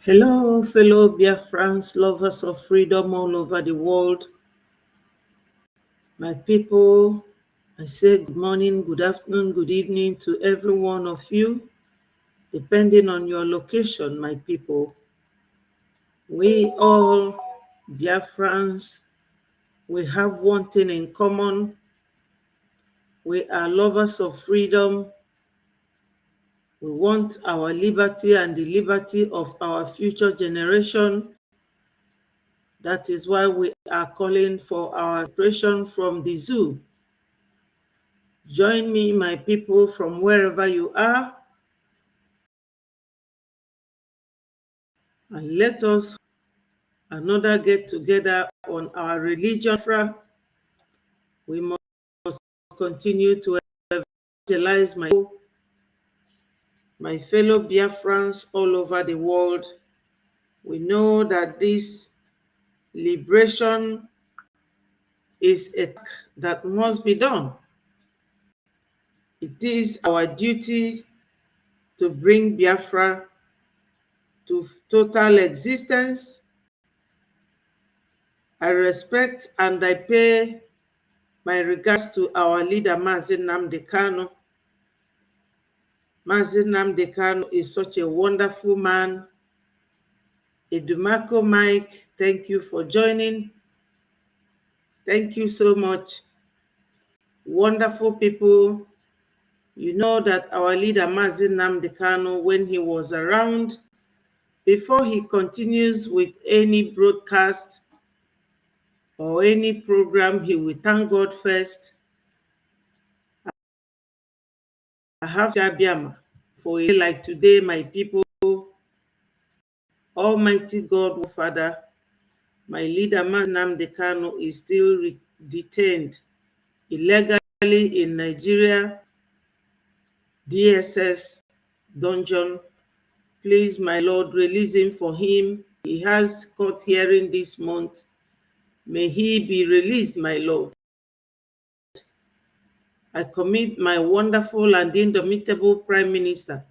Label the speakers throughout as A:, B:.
A: Hello, fellow Biafrans, lovers of freedom all over the world. My people, I say good morning, good afternoon, good evening to every one of you, depending on your location, my people. We all, Biafrans, we have one thing in common. We are lovers of freedom. We want our liberty and the liberty of our future generation. That is why we are calling for our separation from the zoo. Join me, my people, from wherever you are, and let us another get together on our religion. We must continue to evangelize my fellow Biafrans all over the world. We know that this liberation is a task that must be done. It is our duty to bring Biafra to total existence. I respect and I pay my regards to our leader, Mazi Nnamdi Kanu. Mazi Nnamdi Kanu is such a wonderful man. Edumako Mike, thank you for joining. Thank you so much. Wonderful people. You know that our leader, Mazi Nnamdi Kanu, when he was around, before he continues with any broadcast or any program, he will thank God first. I have Jabiama for a day like today, my people. Almighty God, Father, my leader, Mazi Nnamdi Kanu, is still detained illegally in Nigeria, DSS dungeon. Please, my Lord, release him for him. He has court hearing this month. May he be released, my Lord. I commit my wonderful and indomitable Prime Minister,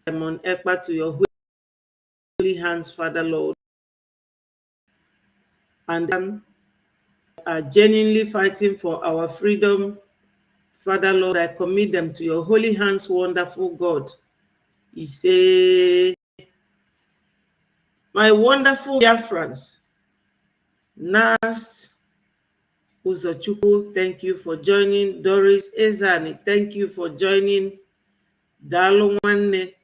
A: Simon Ekpa, to your holy hands, Father, Lord. And are genuinely fighting for our freedom. Father, Lord, I commit them to your holy hands, wonderful God. He say, my wonderful Biafrans, Nas Uzochukwu, thank you for joining. Doris Ezani, thank you for joining. Dalo Nwanne,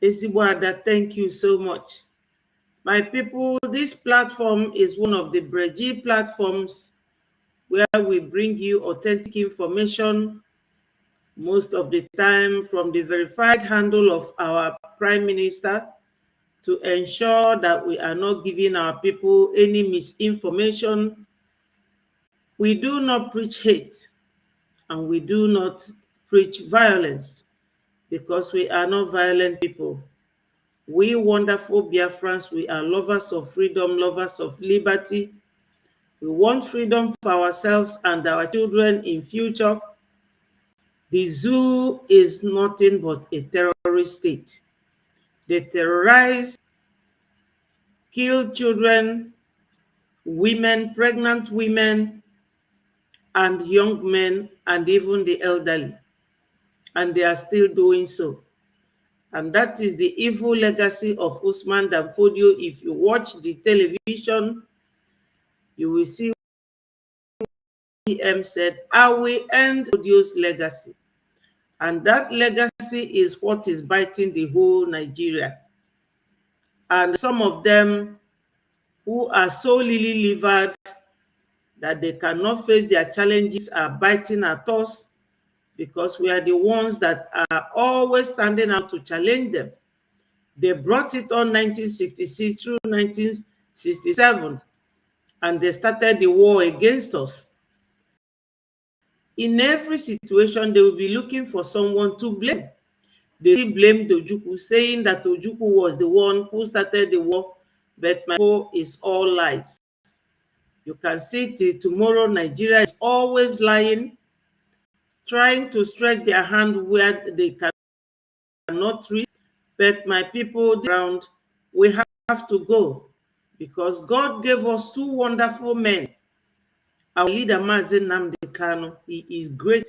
A: Ezigboada, thank you so much. My people, this platform is one of the BRGIE platforms where we bring you authentic information, most of the time from the verified handle of our Prime Minister, to ensure that we are not giving our people any misinformation. We do not preach hate and we do not preach violence because we are not violent people. We wonderful Biafrans, we are lovers of freedom, lovers of liberty. We want freedom for ourselves and our children in future. The zoo is nothing but a terrorist state. They terrorize, kill children, women, pregnant women, and young men, and even the elderly. And they are still doing so. And that is the evil legacy of Usman Dan Fodio. If you watch the television, you will see him said, I will end Fodio's legacy. And that legacy is what is biting the whole Nigeria. And some of them who are so lily-livered that they cannot face their challenges are biting at us because we are the ones that are always standing out to challenge them. They brought it on 1966 through 1967, and they started the war against us. In every situation, they will be looking for someone to blame. They blamed Ojukwu, saying that Ojukwu was the one who started the war, but my people is all lies. You can see till tomorrow, Nigeria is always lying, trying to stretch their hand where they cannot reach. But my people around, we have to go, because God gave us two wonderful men. Our leader, Mazi Nnamdi Kanu, he is great,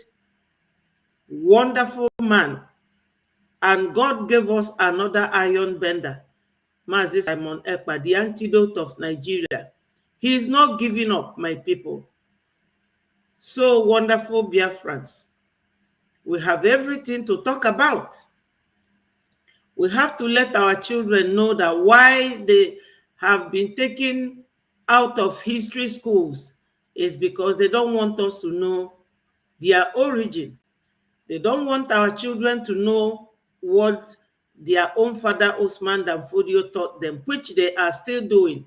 A: wonderful man. And God gave us another iron bender, Mazi Simon Ekpa, the antidote of Nigeria. He is not giving up, my people. So wonderful, Biafrans. We have everything to talk about. We have to let our children know that why they have been taken out of history schools is because they don't want us to know their origin. They don't want our children to know what their own father Usman Dan Fodio taught them, which they are still doing.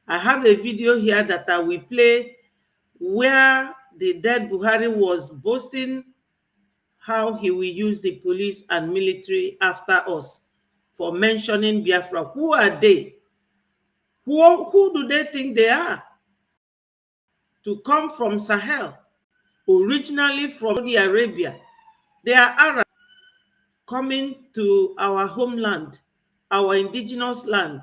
A: I have a video here that I will play where the dead Buhari was boasting how he will use the police and military after us for mentioning Biafra. Who are they? Who do they think they are? To come from Sahel, originally from Saudi Arabia. They are Arabs coming to our homeland, our indigenous land,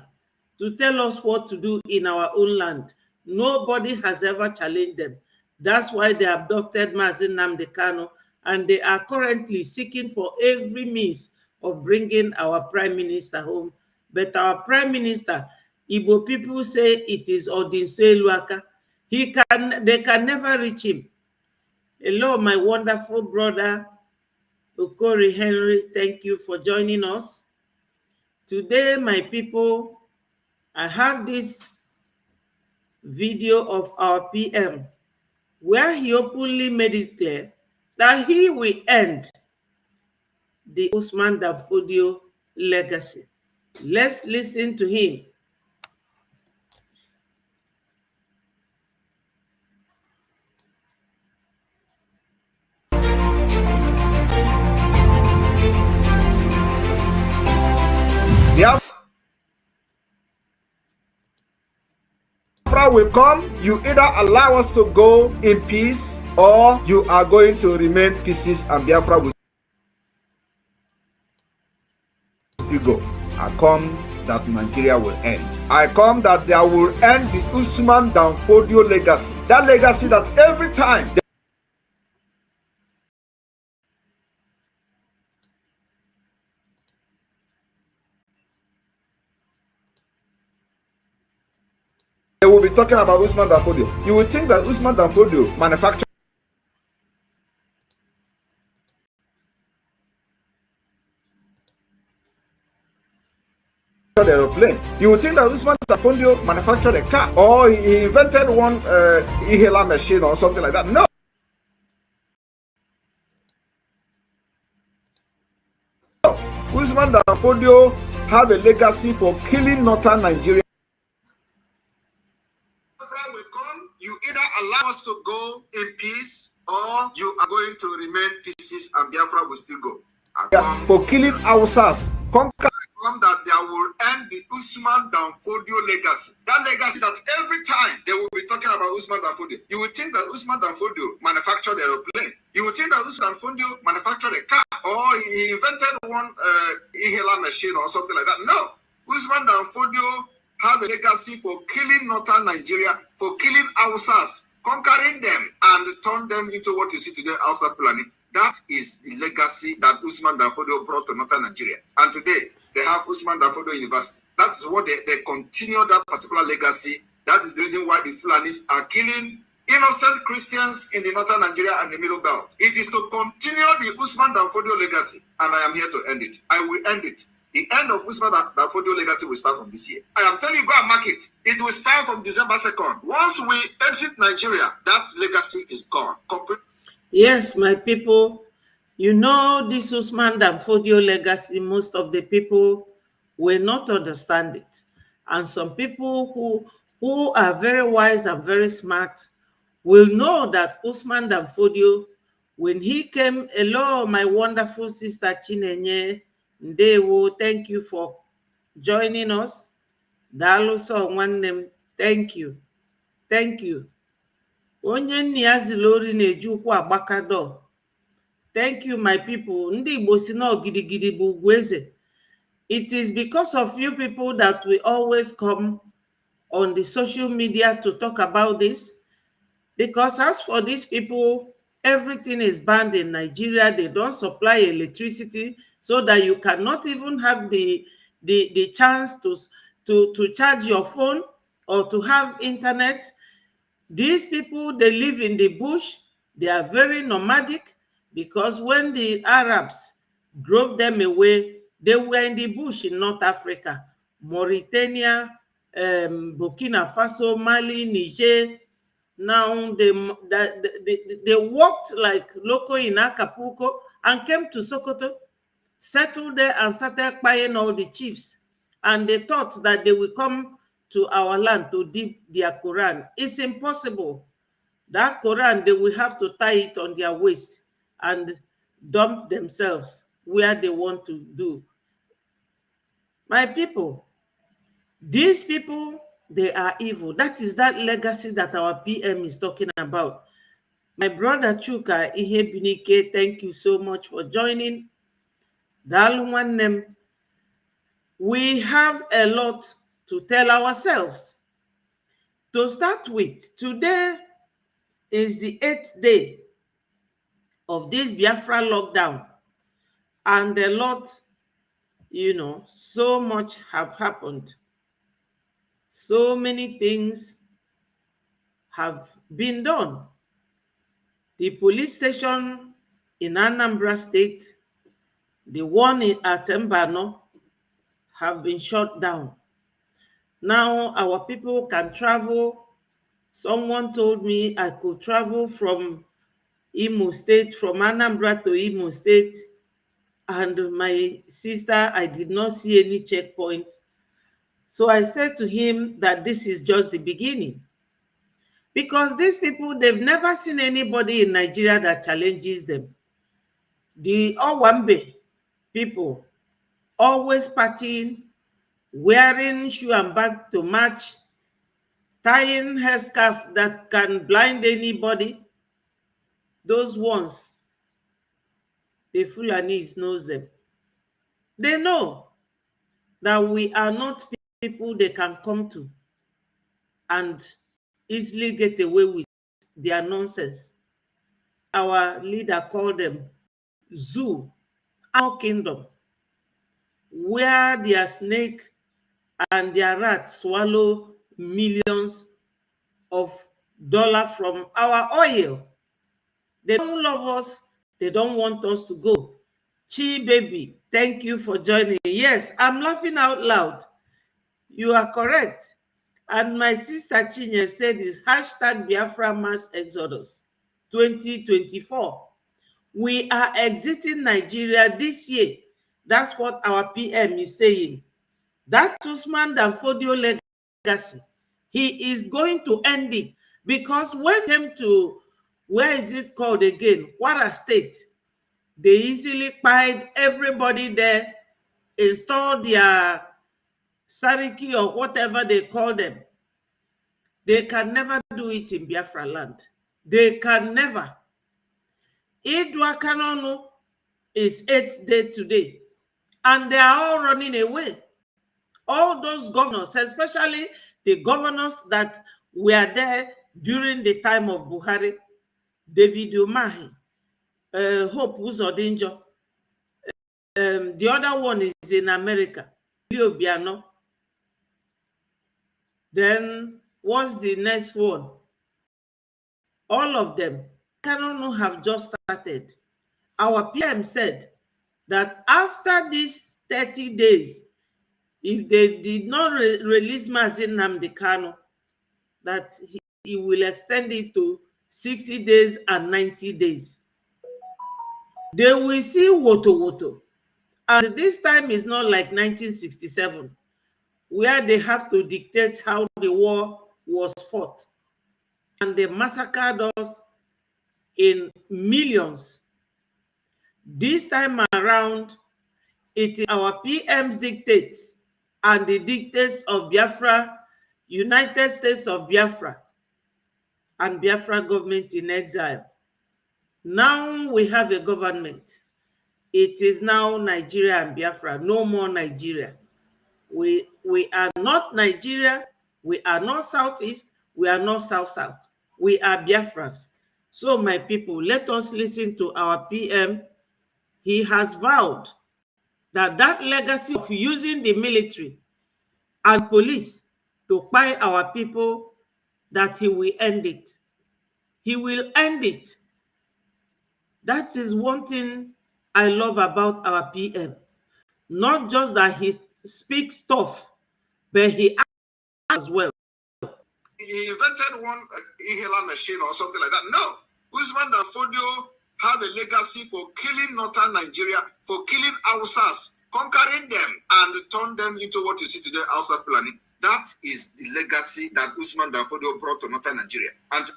A: to tell us what to do in our own land. Nobody has ever challenged them. That's why they abducted Mazi Nnamdi Kanu, and they are currently seeking for every means of bringing our prime minister home. But our prime minister, Igbo people say it is Odinso Eluaka. They can never reach him. Hello, my wonderful brother, Okori Henry. Thank you for joining us. Today, my people, I have this video of our PM where he openly made it clear that he will end the Usman Dan Fodio legacy. Let's listen to him.
B: Biafra will come, you either allow us to go in peace or you are going to remain pieces and Biafra will still go. I come that Nigeria will end. I come that there will end the Usman Dan Fodio legacy. That legacy that every time they will be talking about Usman Dan Fodio. You will think that Usman Dan Fodio manufactured an aeroplane. You would think that Usman Dan Fodio manufactured a car or he invented one inhaler machine or something like that. No. Usman Dan Fodio have a legacy for killing northern Nigeria. Will come, you either allow us to go in peace or you are going to remain pieces and Biafra will still go. For killing Hausas, conquer that there will end the Usman Dan Fodio legacy. That legacy that every time they will be talking about Usman Dan Fodio, you would think that Usman Dan Fodio manufactured an aeroplane. You would think that Usman Dan Fodio manufactured a car or he invented one inhaler machine or something like that. No. Usman Dan Fodio have a legacy for killing northern Nigeria, for killing Hausas, conquering them and turn them into what you see today, Hausa Fulani. That is the legacy that Usman Dan Fodio brought to northern Nigeria. And today, they have Usman Dan Fodio University. That is what they continue that particular legacy. That is the reason why the Fulanis are killing innocent Christians in the northern Nigeria and the middle belt. It is to continue the Usman Dan Fodio legacy, and I am here to end it. I will end it. The end of Usman Dan Fodio legacy will start from this year. I am telling you, go and mark it. It will start from December 2nd. Once we exit Nigeria, that legacy is gone.
A: Yes, my people, you know this Usman Dan Fodio legacy, most of the people will not understand it. And some people who are very wise and very smart will know that Usman Dan Fodio, when he came, hello, my wonderful sister Chinenye Ndewo, thank you for joining us. Daluso Nwannem, thank you. Thank you. Onye nni ya zilori na-eji ụkwụ agbakado. Thank you, my people. Ndị Igbo si na gidigidi bụ ugwu eze. It is because of you people that we always come on the social media to talk about this. Because as for these people, everything is banned in Nigeria. They don't supply electricity, so that you cannot even have the chance to charge your phone or to have internet. These people, they live in the bush. They are very nomadic, because when the Arabs drove them away, they were in the bush in North Africa, Mauritania, Burkina Faso, Mali, Niger. Now they walked like loco in Acapulco and came to Sokoto, settled there and started buying all the chiefs. And they thought that they will come to our land to dip their Quran. It's impossible. That Quran, they will have to tie it on their waist and dump themselves where they want to do. My people, these people, they are evil. That is that legacy that our PM is talking about. My brother Chuka Ihebinike, thank you so much for joining. We have a lot to tell ourselves. To start with, today is the 8th day of this Biafra lockdown, and a lot, so much have happened. So many things have been done. The police station in Anambra State, the one at Mbano, have been shut down. Now our people can travel. Someone told me I could travel from Imo State, from Anambra to Imo State. And my sister, I did not see any checkpoint. So I said to him that this is just the beginning. Because these people, they've never seen anybody in Nigeria that challenges them. The Owambe people, always partying, wearing shoe and bag to match, tying headscarf that can blind anybody. Those ones, the Fulanis knows them. They know that we are not people they can come to and easily get away with their nonsense. Our leader called them zoo, our kingdom, where their snake and their rat swallow millions of dollars from our oil. They don't love us. They don't want us to go. Chi baby, thank you for joining. Yes, I'm laughing out loud. You are correct. And my sister Chinye said it's hashtag Biafra Mass Exodus 2024. We are exiting Nigeria this year. That's what our PM is saying. That Usman Dan Fodio legacy, he is going to end it. Because when came to, where is it called again? Kwara State. They easily find everybody there, install their Sariki or whatever they call them. They can never do it in Biafra land. They can never. Idwa Kanonu is 8th day today, and they are all running away. All those governors, especially the governors that were there during the time of Buhari, David Umahi, Hope Uzodinjo, the other one is in America, Obiano. Then what's the next one? All of them cannot have just started. Our PM said that after these 30 days, if they did not release Mazin Nnamdi Kanu, that he will extend it to 60 days and 90 days. They will see woto woto. And this time is not like 1967, where they have to dictate how the war was fought. And they massacred us in millions. This time around, it is our PM's dictates and the dictates of Biafra, United States of Biafra, and Biafra government in exile. Now we have a government. It is now Nigeria and Biafra, no more Nigeria. We are not Nigeria, we are not Southeast, we are not South-South. We are Biafrans. So my people, let us listen to our PM. He has vowed that that legacy of using the military and police to buy our people, that he will end it. He will end it. That is one thing I love about our PM. Not just that he speaks tough, but he acts as well.
B: He invented one inhaler machine or something like that. No. Usman Dan Fodio have a legacy for killing northern Nigeria, for killing Hausas, conquering them, and turn them into what you see today, Hausa Fulani. That is the legacy that Usman Dan Fodio brought to northern Nigeria. And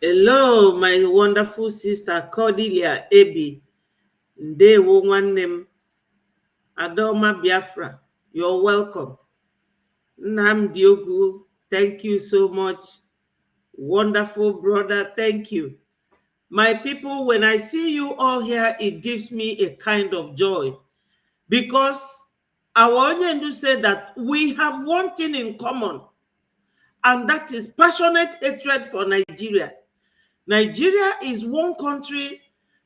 A: hello, my wonderful sister Cordelia Ebi. Ndewo nwannem. Adoma Biafra. You're welcome. Nnamdi Ogu, thank you so much. Wonderful brother, thank you. My people, when I see you all here, it gives me a kind of joy, because our Onyendu said that we have one thing in common, and that is passionate hatred for Nigeria. Nigeria is one country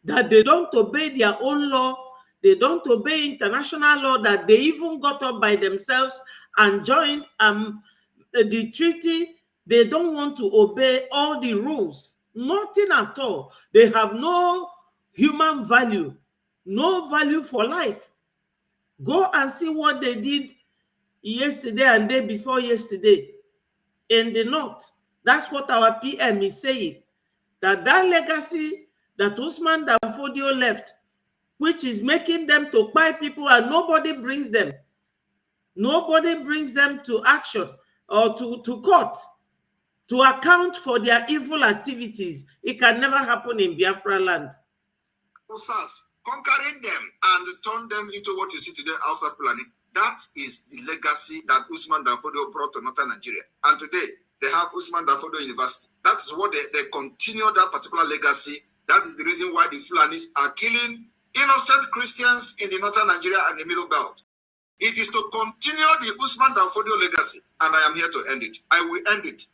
A: that they don't obey their own law, they don't obey international law, that they even got up by themselves and joined the treaty. They don't want to obey all the rules, nothing at all. They have no human value, no value for life. Go and see what they did yesterday and day before yesterday in the north. That's what our PM is saying. That legacy that Usman Dan Fodio left, which is making them to buy people and nobody brings them. Nobody brings them to action or to court to account for their evil activities. It can never happen in Biafra land.
B: Conquering them and turn them into what you see today, Hausa Fulani. That is the legacy that Usman Dan Fodio brought to northern Nigeria. And today, they have Usman Dan Fodio University. That is what they continue that particular legacy. That is the reason why the Fulanis are killing innocent Christians in the northern Nigeria and the Middle Belt. It is to continue the Usman Dan Fodio legacy, and I am here to end it. I will end it.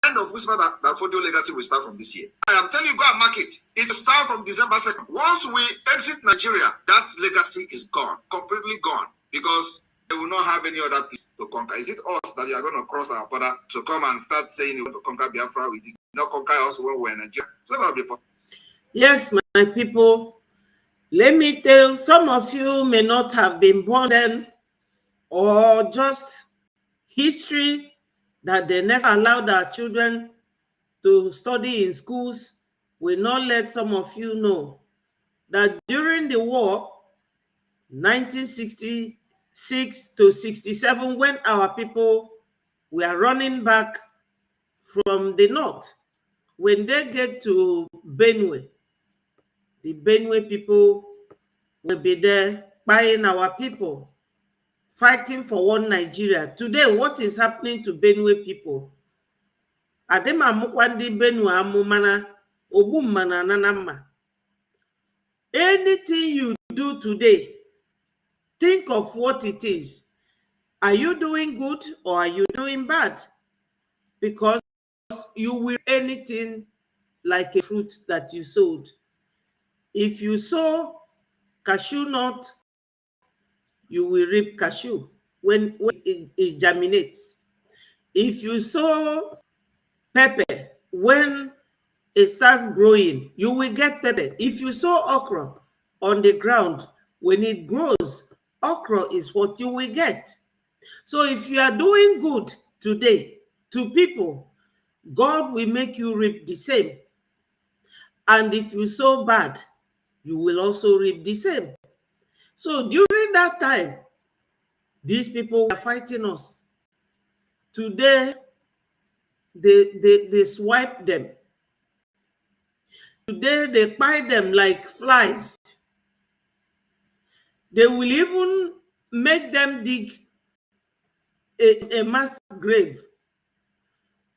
B: The end of Usman Dan Fodio legacy will start from this year. I am telling you, go and mark it. It will start from December 2nd. Once we exit Nigeria, that legacy is gone, completely gone, because they will not have any other place to conquer. Is it us that you are going to cross our border to come and start saying you want to conquer Biafra? We did not conquer us when we were in Nigeria. It's not going to be possible.
A: Yes, my people. Let me tell, some of you may not have been born then, or just history that they never allowed our children to study in schools will not let some of you know that during the war, 1966 to 67, when our people were running back from the north, when they get to Benue, the Benue people will be there buying our people, fighting for one Nigeria. Today, what is happening to Benue people? Adema mukwandi Benue amumana obummana nanama. Anything you do today, think of what it is. Are you doing good or are you doing bad? Because you will anything like a fruit that you sowed. If you sow cashew nut, you will reap cashew when it germinates. If you sow pepper, when it starts growing, you will get pepper. If you sow okra on the ground, when it grows, okra is what you will get. So if you are doing good today to people, God will make you reap the same. And if you sow bad, you will also reap the same. So during that time, these people were fighting us. Today, they swipe them. Today, they buy them like flies. They will even make them dig a mass grave.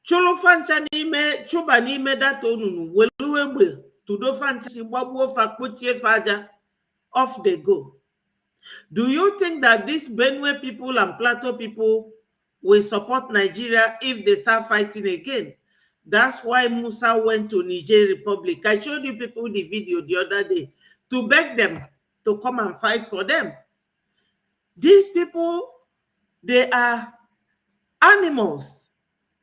A: Cholo fancha n'ime chuba n'ime data onunu welu egbe tudo fancha si gbagbuo fa kpochie fa aja. off they go. Do you think that these Benue people and Plateau people will support Nigeria if they start fighting again? That's why Musa went to Niger Republic. I showed you people the video the other day to beg them to come and fight for them. These people, they are animals.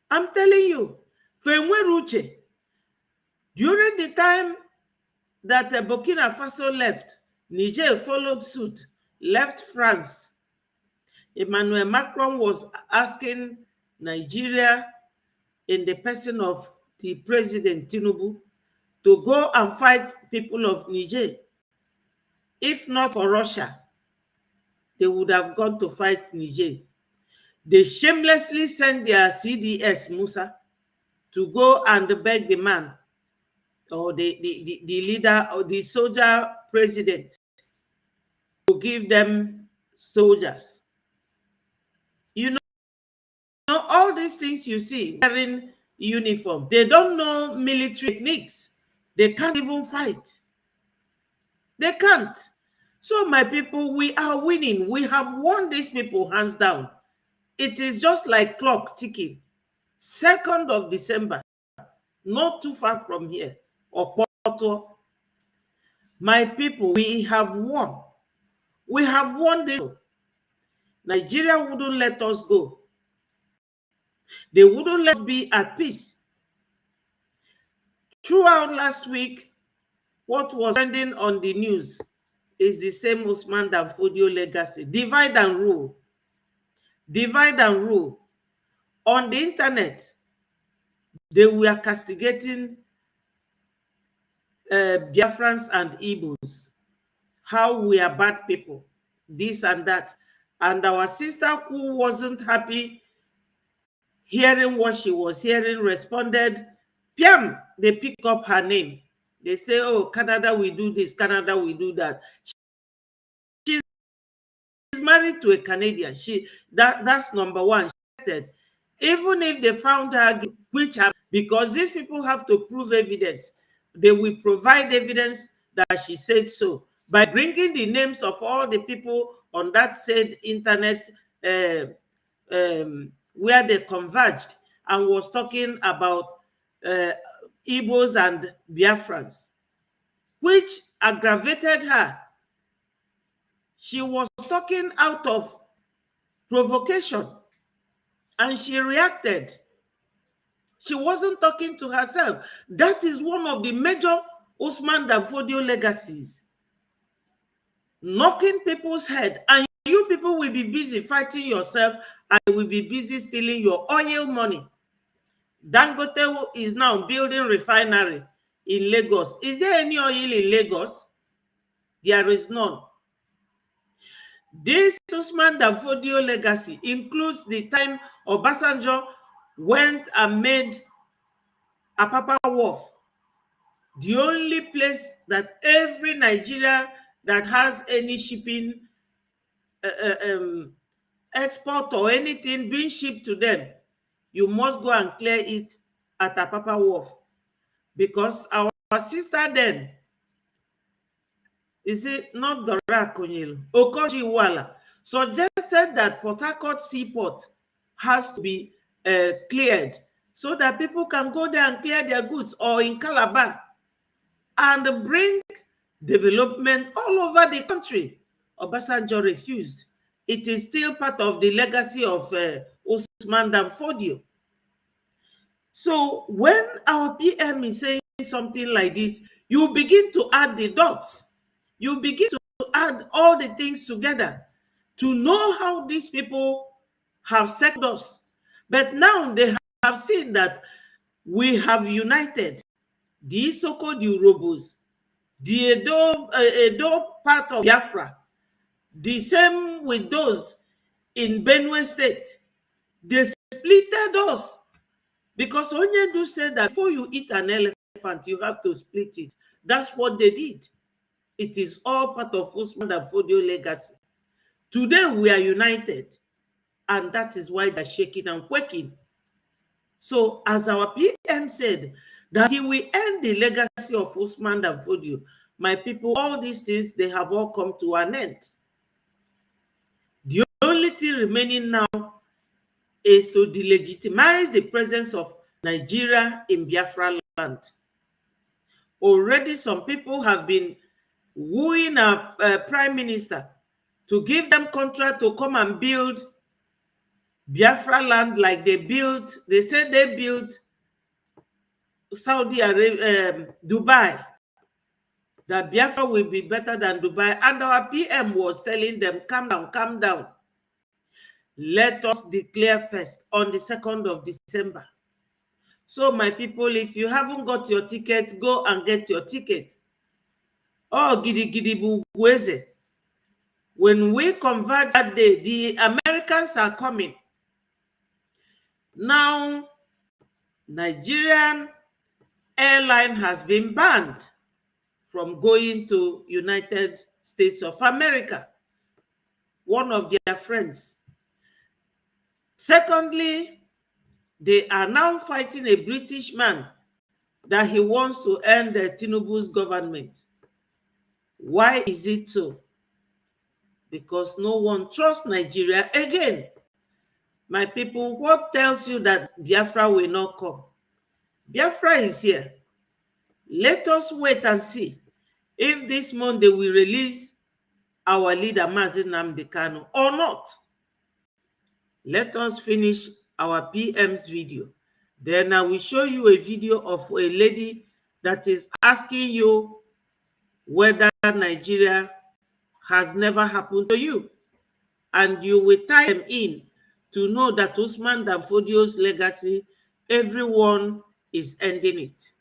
A: I'm telling you. During the time that Burkina Faso left, Niger followed suit, left France. Emmanuel Macron was asking Nigeria, in the person of the President Tinubu, to go and fight people of Niger. If not for Russia, they would have gone to fight Niger. They shamelessly sent their CDS, Musa, to go and beg the man, or the leader, or the soldier president, to give them soldiers. You know, all these things you see wearing uniform, they don't know military techniques. They can't even fight. They can't. So my people, we are winning. We have won these people hands down. It is just like clock ticking. 2nd of December, not too far from here, or Porto. My people, we have won. We have won this. Nigeria wouldn't let us go. They wouldn't let us be at peace. Throughout last week, what was trending on the news is the same Usman Dan Fodio legacy. Divide and rule. Divide and rule. On the internet, they were castigating Biafrans and Igbos. How we are bad people. This and that. And our sister, who wasn't happy hearing what she was hearing, responded, Piam, they pick up her name. They say, oh, Canada, we do this, Canada, we do that. She's married to a Canadian. That's number one. Even if they found her, because these people have to prove evidence, they will provide evidence that she said so by bringing the names of all the people on that said internet where they converged and was talking about Igbos and Biafrans, which aggravated her. She was talking out of provocation and she reacted. She wasn't talking to herself. That is one of the major Usman Dan Fodio legacies. Knocking people's head, and you people will be busy fighting yourself and will be busy stealing your oil money. Dangote is now building refinery in Lagos. Is there any oil in Lagos? There is none. This Usman Dan Fodio legacy includes the time Obasanjo went and made Apapa Wharf the only place that every Nigeria that has any shipping export or anything being shipped to them, you must go and clear it at Apapa Wharf. Because our sister then, is it not the Rakonyil, Okoji-Iweala, suggested that Port Harcourt Seaport has to be cleared so that people can go there and clear their goods, or in Calabar, and bring development all over the country. Obasanjo refused. It is still part of the legacy of Usman Dan Fodio. So when our PM is saying something like this, you begin to add the dots. You begin to add all the things together to know how these people have set us. But now they have seen that we have united the so-called Urobos, the Edo part of Biafra, the same with those in Benue State. They splitted us. Because Onyedu said that before you eat an elephant, you have to split it. That's what they did. It is all part of Usman Dan Fodio legacy. Today we are united, and that is why they're shaking and quaking. So as our PM said, that he will end the legacy of Usman Dan Fodio, My people, all these things, they have all come to an end. The only thing remaining now is to delegitimize the presence of Nigeria in Biafra land. Already some people have been wooing a prime minister to give them contract to come and build Biafra land like they said they built Saudi Arabia, Dubai, that Biafra will be better than Dubai. And our PM was telling them, calm down, calm down. Let us declare first on the 2nd of December. So my people, if you haven't got your ticket, go and get your ticket. Oh, gidi gidi bugweze. When we convert that day, the Americans are coming. Now, Nigerian airline has been banned from going to United States of America, one of their friends. Secondly, they are now fighting a British man that he wants to end the Tinubu's government. Why is it so? Because no one trusts Nigeria again. My people, what tells you that Biafra will not come? Biafra is here. Let us wait and see if this Monday we release our leader Mazi Nnamdi Kanu or not. Let us finish our PM's video. Then I will show you a video of a lady that is asking you whether Nigeria has never happened to you. And you will tie them in to know that Usman Dan Fodio's legacy, everyone is ending it.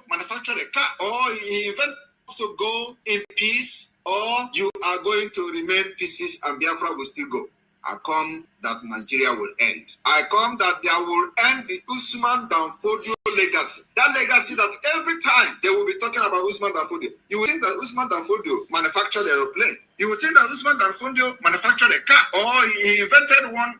B: Manufacture a car, or you even to go in peace, or you are going to remain pieces and Biafra will still go. I come that Nigeria will end. I come that there will end the Usman Dan Fodio legacy. That legacy that every time they will be talking about Usman Dan Fodio, you will think that Usman Dan Fodio manufactured an aeroplane. You will think that Usman Dan Fodio manufactured a car, or he invented one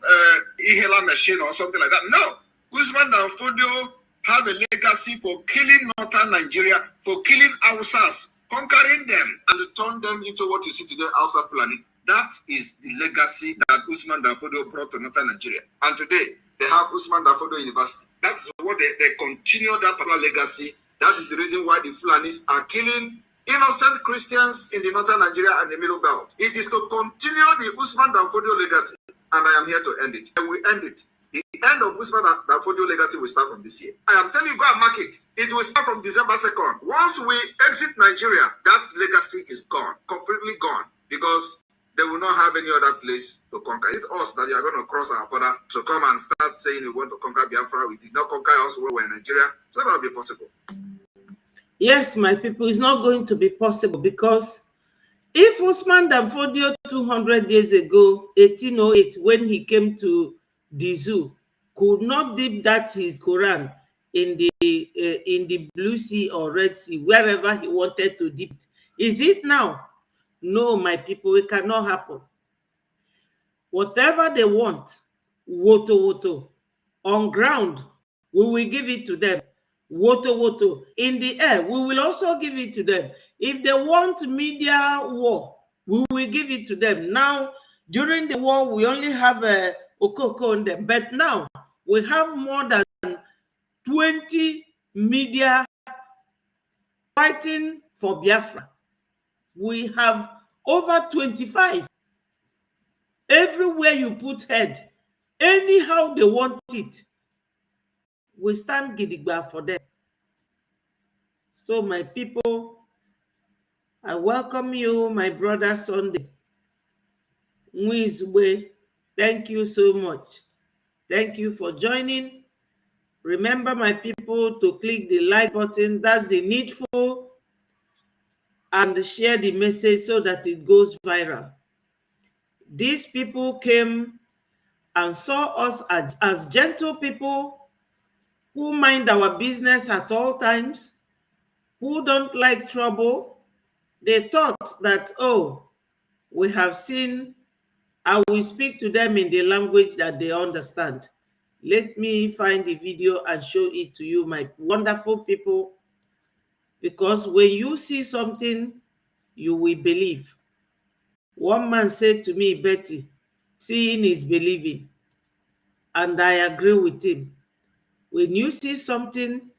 B: inhaler machine or something like that. No. Usman Dan Fodio have a legacy for killing northern Nigeria, for killing Hausas, conquering them, and turn them into what you see today, Hausa Fulani. That is the legacy that Usman Dan Fodio brought to northern Nigeria. And today, they have Usman Dan Fodio University. That's what they continue that particular legacy. That is the reason why the Fulanis are killing innocent Christians in the northern Nigeria and the Middle Belt. It is to continue the Usman Dan Fodio legacy, and I am here to end it. And we end it. The end of Usman Dan Fodio legacy will start from this year. I am telling you, go and mark it. It will start from December 2nd. Once we exit Nigeria, that legacy is gone, completely gone, because they will not have any other place to conquer. It's us that you are going to cross our border to come and start saying we want to conquer Biafra. We did not conquer us when we were in Nigeria. It's not going to be possible.
A: Yes, my people, it's not going to be possible, because if Usman Dan Fodio 200 years ago, 1808, when he came to the zoo, could not dip that his Quran in the Blue Sea or Red Sea, wherever he wanted to dip it, is it now? No, my people, it cannot happen. Whatever they want, woto, on ground, we will give it to them. Woto, in the air, we will also give it to them. If they want media war, we will give it to them. Now, during the war, we only have a Okoko on them, but now we have more than 20 media fighting for Biafra. We have over 25. Everywhere you put head, anyhow they want it, we stand gidigba for them. So my people, I welcome you, my brother Sunday. Mwizwe, thank you so much. Thank you for joining. Remember, my people, to click the like button. That's the needful. And share the message so that it goes viral. These people came and saw us as gentle people who mind our business at all times, who don't like trouble. They thought that, oh, we have seen, I will speak to them in the language that they understand. Let me find the video and show it to you, my wonderful people, because when you see something, you will believe. One man said to me, Betty, seeing is believing. And I agree with him. When you see something,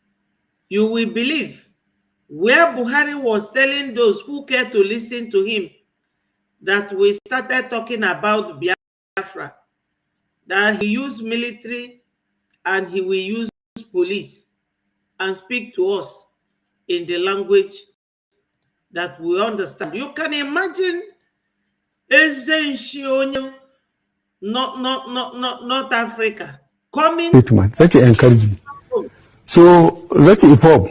A: you will believe. Where Buhari was telling those who care to listen to him that we started talking about Biafra, that he used military and he will use police and speak to us in the language that we understand. You can imagine North Africa coming.
C: That's encouraging. So that's a pop.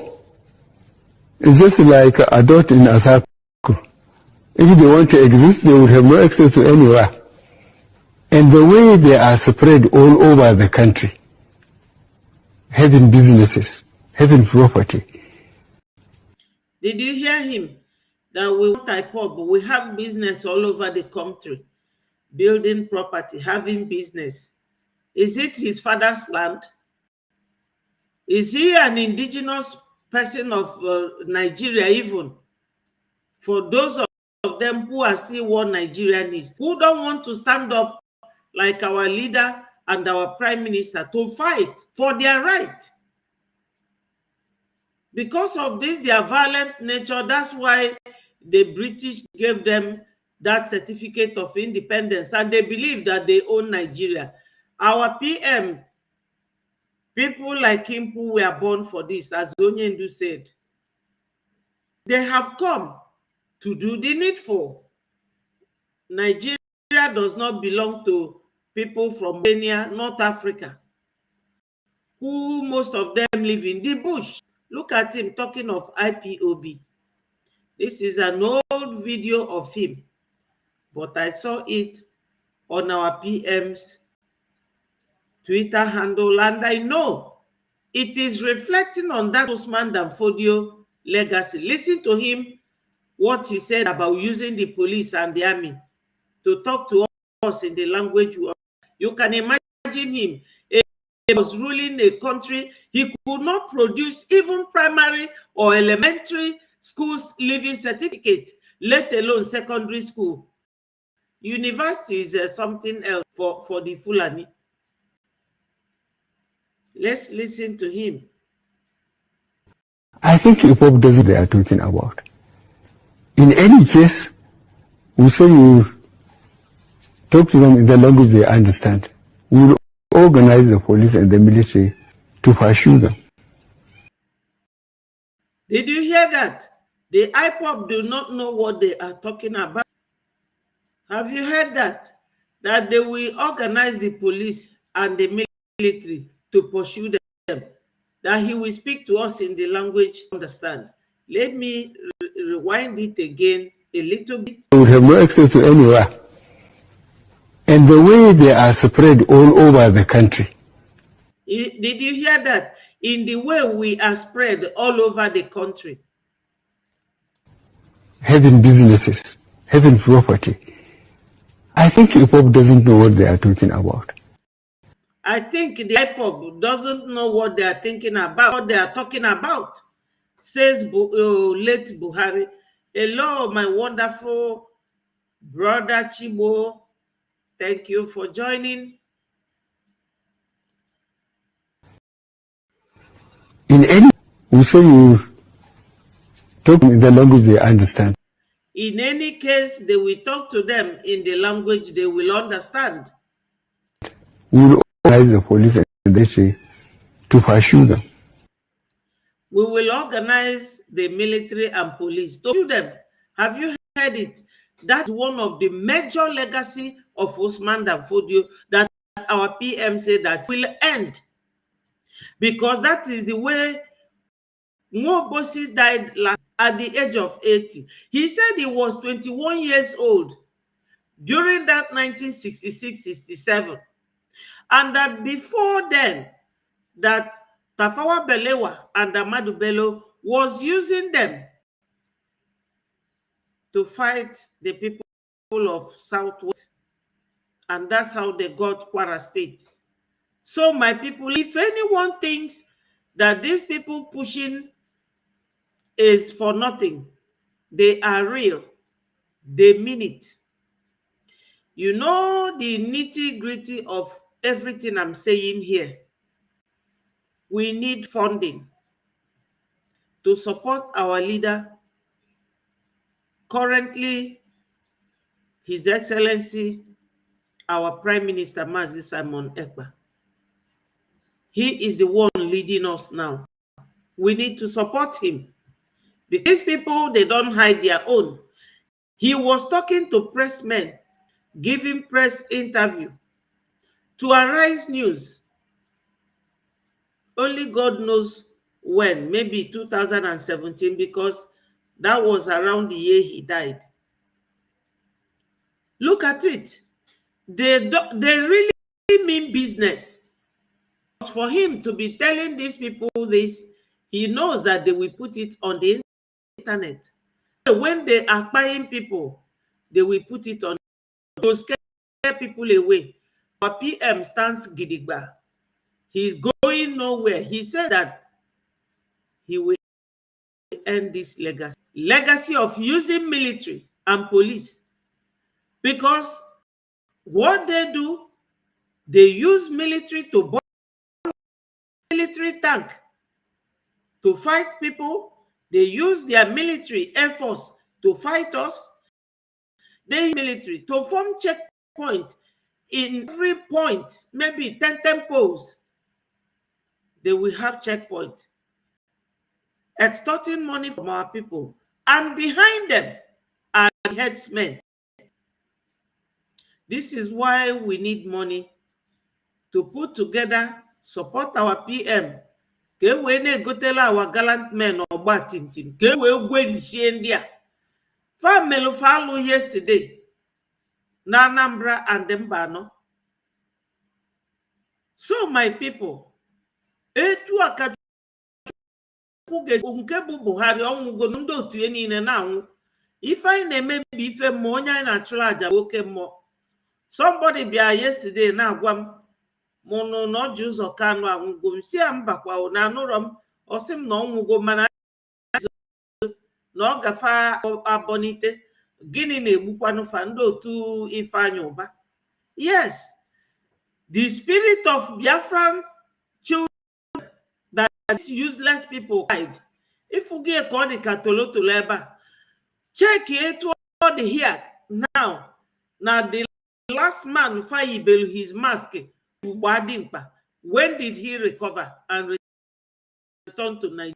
C: It's just like a dot in a circle. If they want to exist, they would have no access to anywhere. And the way they are spread all over the country, having businesses, having property.
A: Did you hear him? That we type up, we have business all over the country, building property, having business. Is it his father's land? Is he an indigenous person of Nigeria even? For those of them who are still one Nigerianists, who don't want to stand up like our leader and our prime minister to fight for their right. Because of this, their violent nature, that's why the British gave them that certificate of independence, and they believe that they own Nigeria. Our PM, people like him who were born for this, as Onyendu said, they have come to do the needful. Nigeria does not belong to people from Kenya, North Africa, who most of them live in the bush. Look at him talking of IPOB. This is an old video of him, but I saw it on our PM's Twitter handle, and I know it is reflecting on that Usman Dan Fodio legacy. Listen to him, what he said about using the police and the army to talk to us in the language. You can imagine him. He was ruling a country. He could not produce even primary or elementary schools leaving certificate, let alone secondary school. University is something else for the Fulani. Let's listen to him.
C: I think Ekpa doesn't know what they are talking about. In any case, we say you talk to them in the language they understand. We will organize the police and the military to pursue them.
A: Did you hear that? The IPOB do not know what they are talking about. Have you heard that? That they will organize the police and the military to pursue them. That he will speak to us in the language we understand. Let me rewind it again a little bit.
C: They would have no access to anywhere. And the way they are spread all over the country.
A: Did you hear that? In the way we are spread all over the country.
C: Having businesses, having property. I think Ekpa doesn't know what they are talking about.
A: I think the IPOB doesn't know what they are thinking about, what they are talking about, says late Buhari. Hello, my wonderful brother Chibo. Thank you for joining.
C: In any, we say you talk in the language they understand.
A: In any case, they will talk to them in the language they will understand.
C: We will organize the police and the military to pursue them.
A: We will organize the military and police to pursue them. Have you heard it? That's one of the major legacy of Usman Dan Fodio that our PM said that will end. Because that is the way Mobosi died at the age of 80. He said he was 21 years old during that 1966-67. And that before then, that Tafawa Balewa and Amadu Bello was using them to fight the people of Southwest. And that's how they got Kwara State. So my people, if anyone thinks that these people pushing is for nothing, they are real. They mean it. You know the nitty-gritty of everything I'm saying here. We need funding to support our leader, currently His Excellency, our Prime Minister, Mazi Simon Ekpa. He is the one leading us now. We need to support him. Because people, they don't hide their own. He was talking to pressmen, giving press interview to Arise News. Only God knows when, maybe 2017, because that was around the year he died. Look at it. They really mean business. For him to be telling these people this, he knows that they will put it on the internet. When they are buying people, they will put it on to scare people away. But PM stands gidigba. He's going nowhere. He said that he will end this legacy of using military and police, because what they do, they use military to bomb military tank to fight people. They use their military air force to fight us. They use military to form checkpoint in every point, maybe 10 posts. They will have checkpoint, extorting money from our people, and behind them are the headsmen. This is why we need money to put together, support our PM. Ka we na-egotela our gallant men ọgba timtim, ka we gwerisie ndị a. Family follow yesterday na Anambra and Mbano. So my people, etu aka nke bụ Buhari ọnwụgo ndị otu ya niile na-anwụ. Ife anyị na-emebi ife mmụọ, onye anyị na-achụrụ aja oke mmụọ. Somebody bịa yesterday na-agwa m mụnụ na ọjị ụzọ Kanụ anwụgo. M si ya mbakwa na anụrọ m, ọsị m na ọnwụgo, mana na ọ gafa abọnite. Gịnị na-egbukwanụ fa ndị otu Ifeanyị Ụba? Yes, the spirit of Biafran children that these useless people hide. If you get called the Katolotolo ebe a, check it all the here now. Now the last man Fayibelu his mask. When did he recover and return to Nigeria?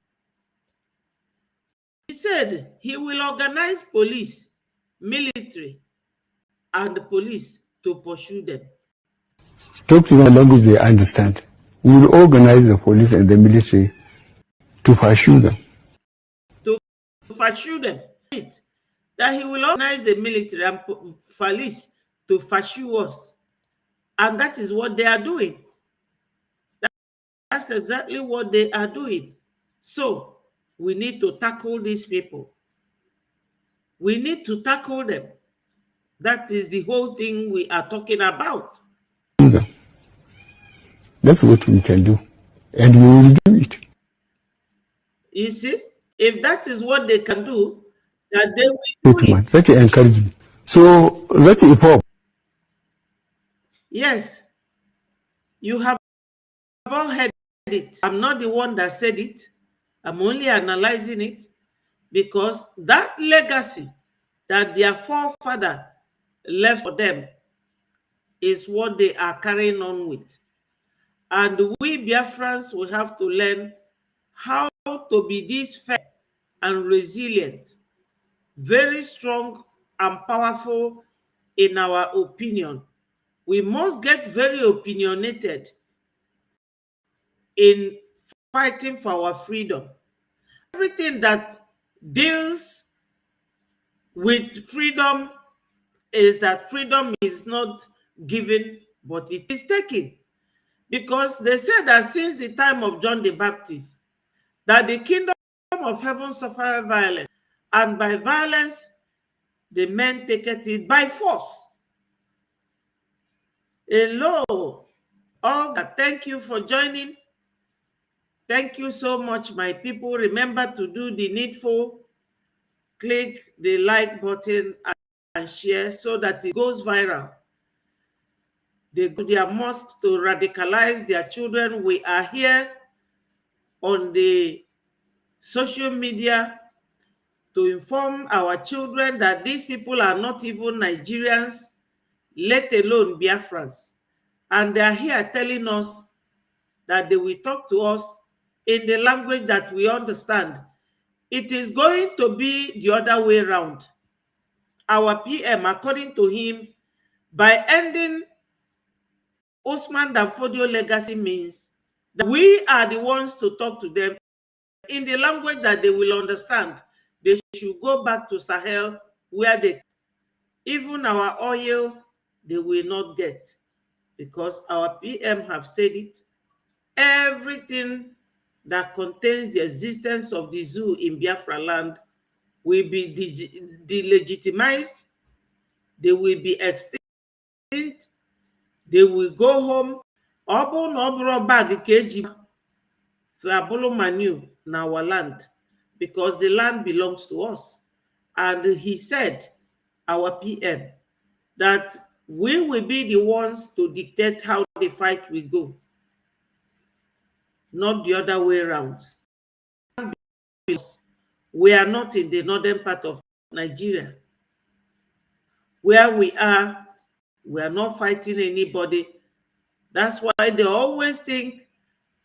A: He said he will organize police, military, and the police to pursue them.
C: Talk to them in language they understand. We will organize the police and the military to pursue them.
A: To pursue them. That he will organize the military and police to pursue us. And that is what they are doing. That's exactly what they are doing. So we need to tackle these people. We need to tackle them. That is the whole thing we are talking about.
C: That's what we can do. And we will do it.
A: You see, if that is what they can do, that they will do it.
C: That's encouragement. So that's a problem.
A: Yes, you have all heard it. I'm not the one that said it. I'm only analyzing it, because that legacy that their forefather left for them is what they are carrying on with. And we Biafrans will have to learn how to be this fair and resilient, very strong and powerful in our opinion. We must get very opinionated in fighting for our freedom. Everything that deals with freedom is that freedom is not given, but it is taken. Because they said that since the time of John the Baptist, that the kingdom of heaven suffered violence, and by violence the men take it by force. Hello. Olga, thank you for joining. Thank you so much, my people. Remember to do the needful. Click the like button and share so that it goes viral. They go to their mosques to radicalize their children. We are here on the social media to inform our children that these people are not even Nigerians, let alone Biafrans. And they are here telling us that they will talk to us in the language that we understand. It is going to be the other way around. Our PM, according to him, by ending Usman Dan Fodio legacy means that we are the ones to talk to them in the language that they will understand. They should go back to Sahel where they, even our oil, they will not get, because our PM have said it. Everything that contains the existence of the zoo in Biafra land will be delegitimized. They will be extinct. They will go home. Obo no bro bag keji for manure in our land, because the land belongs to us. And he said, our PM, that we will be the ones to dictate how the fight will go, not the other way around. We are not in the northern part of Nigeria. Where we are not fighting anybody. That's why they always think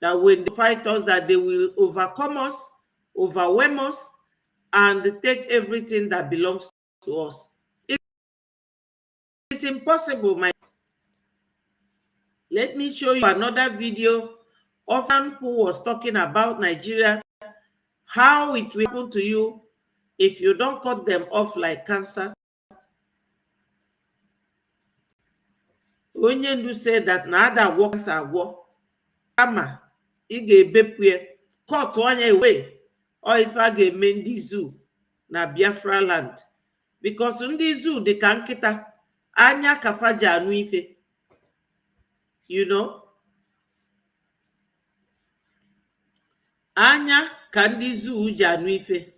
A: that when they fight us, that they will overcome us, overwhelm us, and take everything that belongs to us. It's impossible, my. Let me show you another video of one who was talking about Nigeria, how it will happen to you if you don't cut them off like cancer. Onyendu said that na other workers are war. Ama, ị ga-ebepụ ya, cut onye away, or if I ga eme ndị zoo na Biafra land. Because ndị zoo dị ka nkịta, anya kafa ji anụ ife. You know? Anya ka ndị zoo ji anụ ife.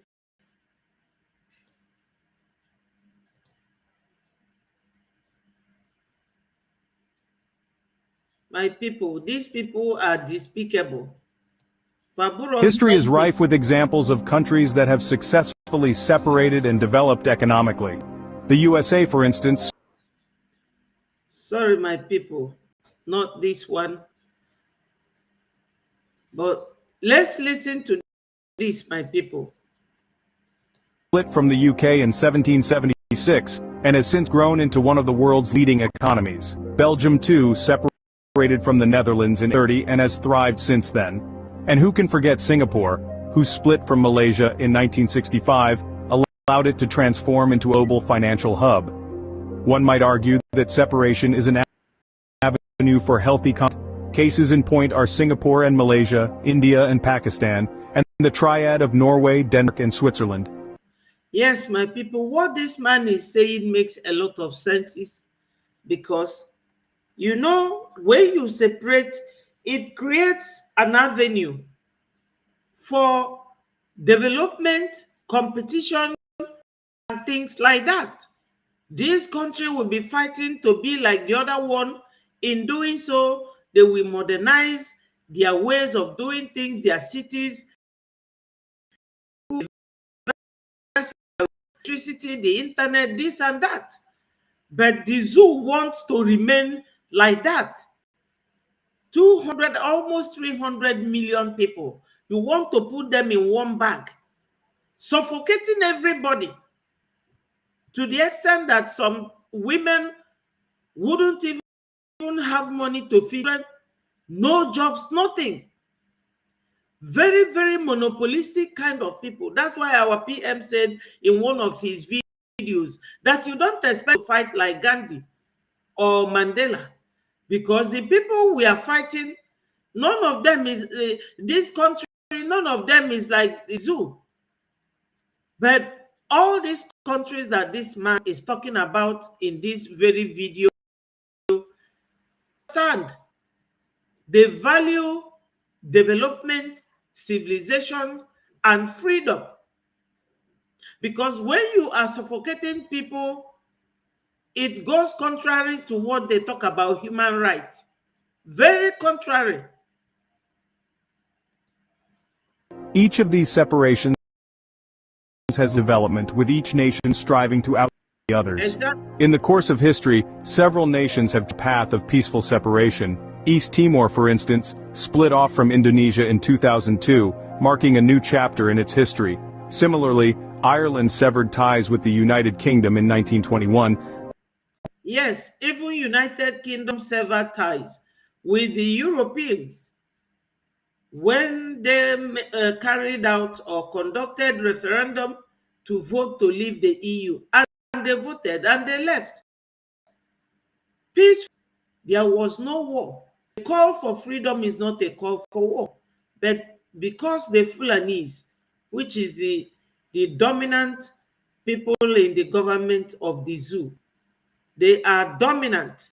A: My people, these people are despicable.
D: History is rife with examples of countries that have successfully separated and developed economically. The USA, for instance.
A: Sorry, my people, not this one. But let's listen to this, my people.
D: Split from the UK in 1776, and has since grown into one of the world's leading economies. Belgium, too, separated from the Netherlands in 1930 and has thrived since then. And who can forget Singapore, who split from Malaysia in 1965, allowed it to transform into a global financial hub. One might argue that separation is an avenue for healthy competition. Cases in point are Singapore and Malaysia, India and Pakistan, and the triad of Norway, Denmark and Switzerland.
A: Yes, my people, what this man is saying makes a lot of sense, because, you know, when you separate, it creates an avenue for development, competition, and things like that. This country will be fighting to be like the other one. In doing so, they will modernize their ways of doing things, their cities, electricity, the internet, this and that. But the zoo wants to remain like that. 200, almost 300 million people. You want to put them in one bag, suffocating everybody, to the extent that some women wouldn't even have money to feed them, no jobs, nothing. Very, very monopolistic kind of people. That's why our PM said in one of his videos that you don't expect to fight like Gandhi or Mandela, because the people we are fighting, none of them is this country, none of them is like the zoo. But all these countries that this man is talking about in this very video stand. They value development, civilization, and freedom. Because when you are suffocating people, it goes contrary to what they talk about human rights. Very contrary.
D: Each of these separations has development, with each nation striving to out the others.
A: Exactly.
D: In the course of history, several nations have the path of peaceful separation. East Timor, for instance, split off from Indonesia in 2002, marking a new chapter in its history. Similarly, Ireland severed ties with the United Kingdom in 1921.
A: Yes, even United Kingdom severed ties with the Europeans when they carried out or conducted referendum to vote to leave the EU. And they voted and they left. Peaceful. There was no war. The call for freedom is not a call for war. But because the Fulanis, which is the dominant people in the government of the zoo, they are dominant.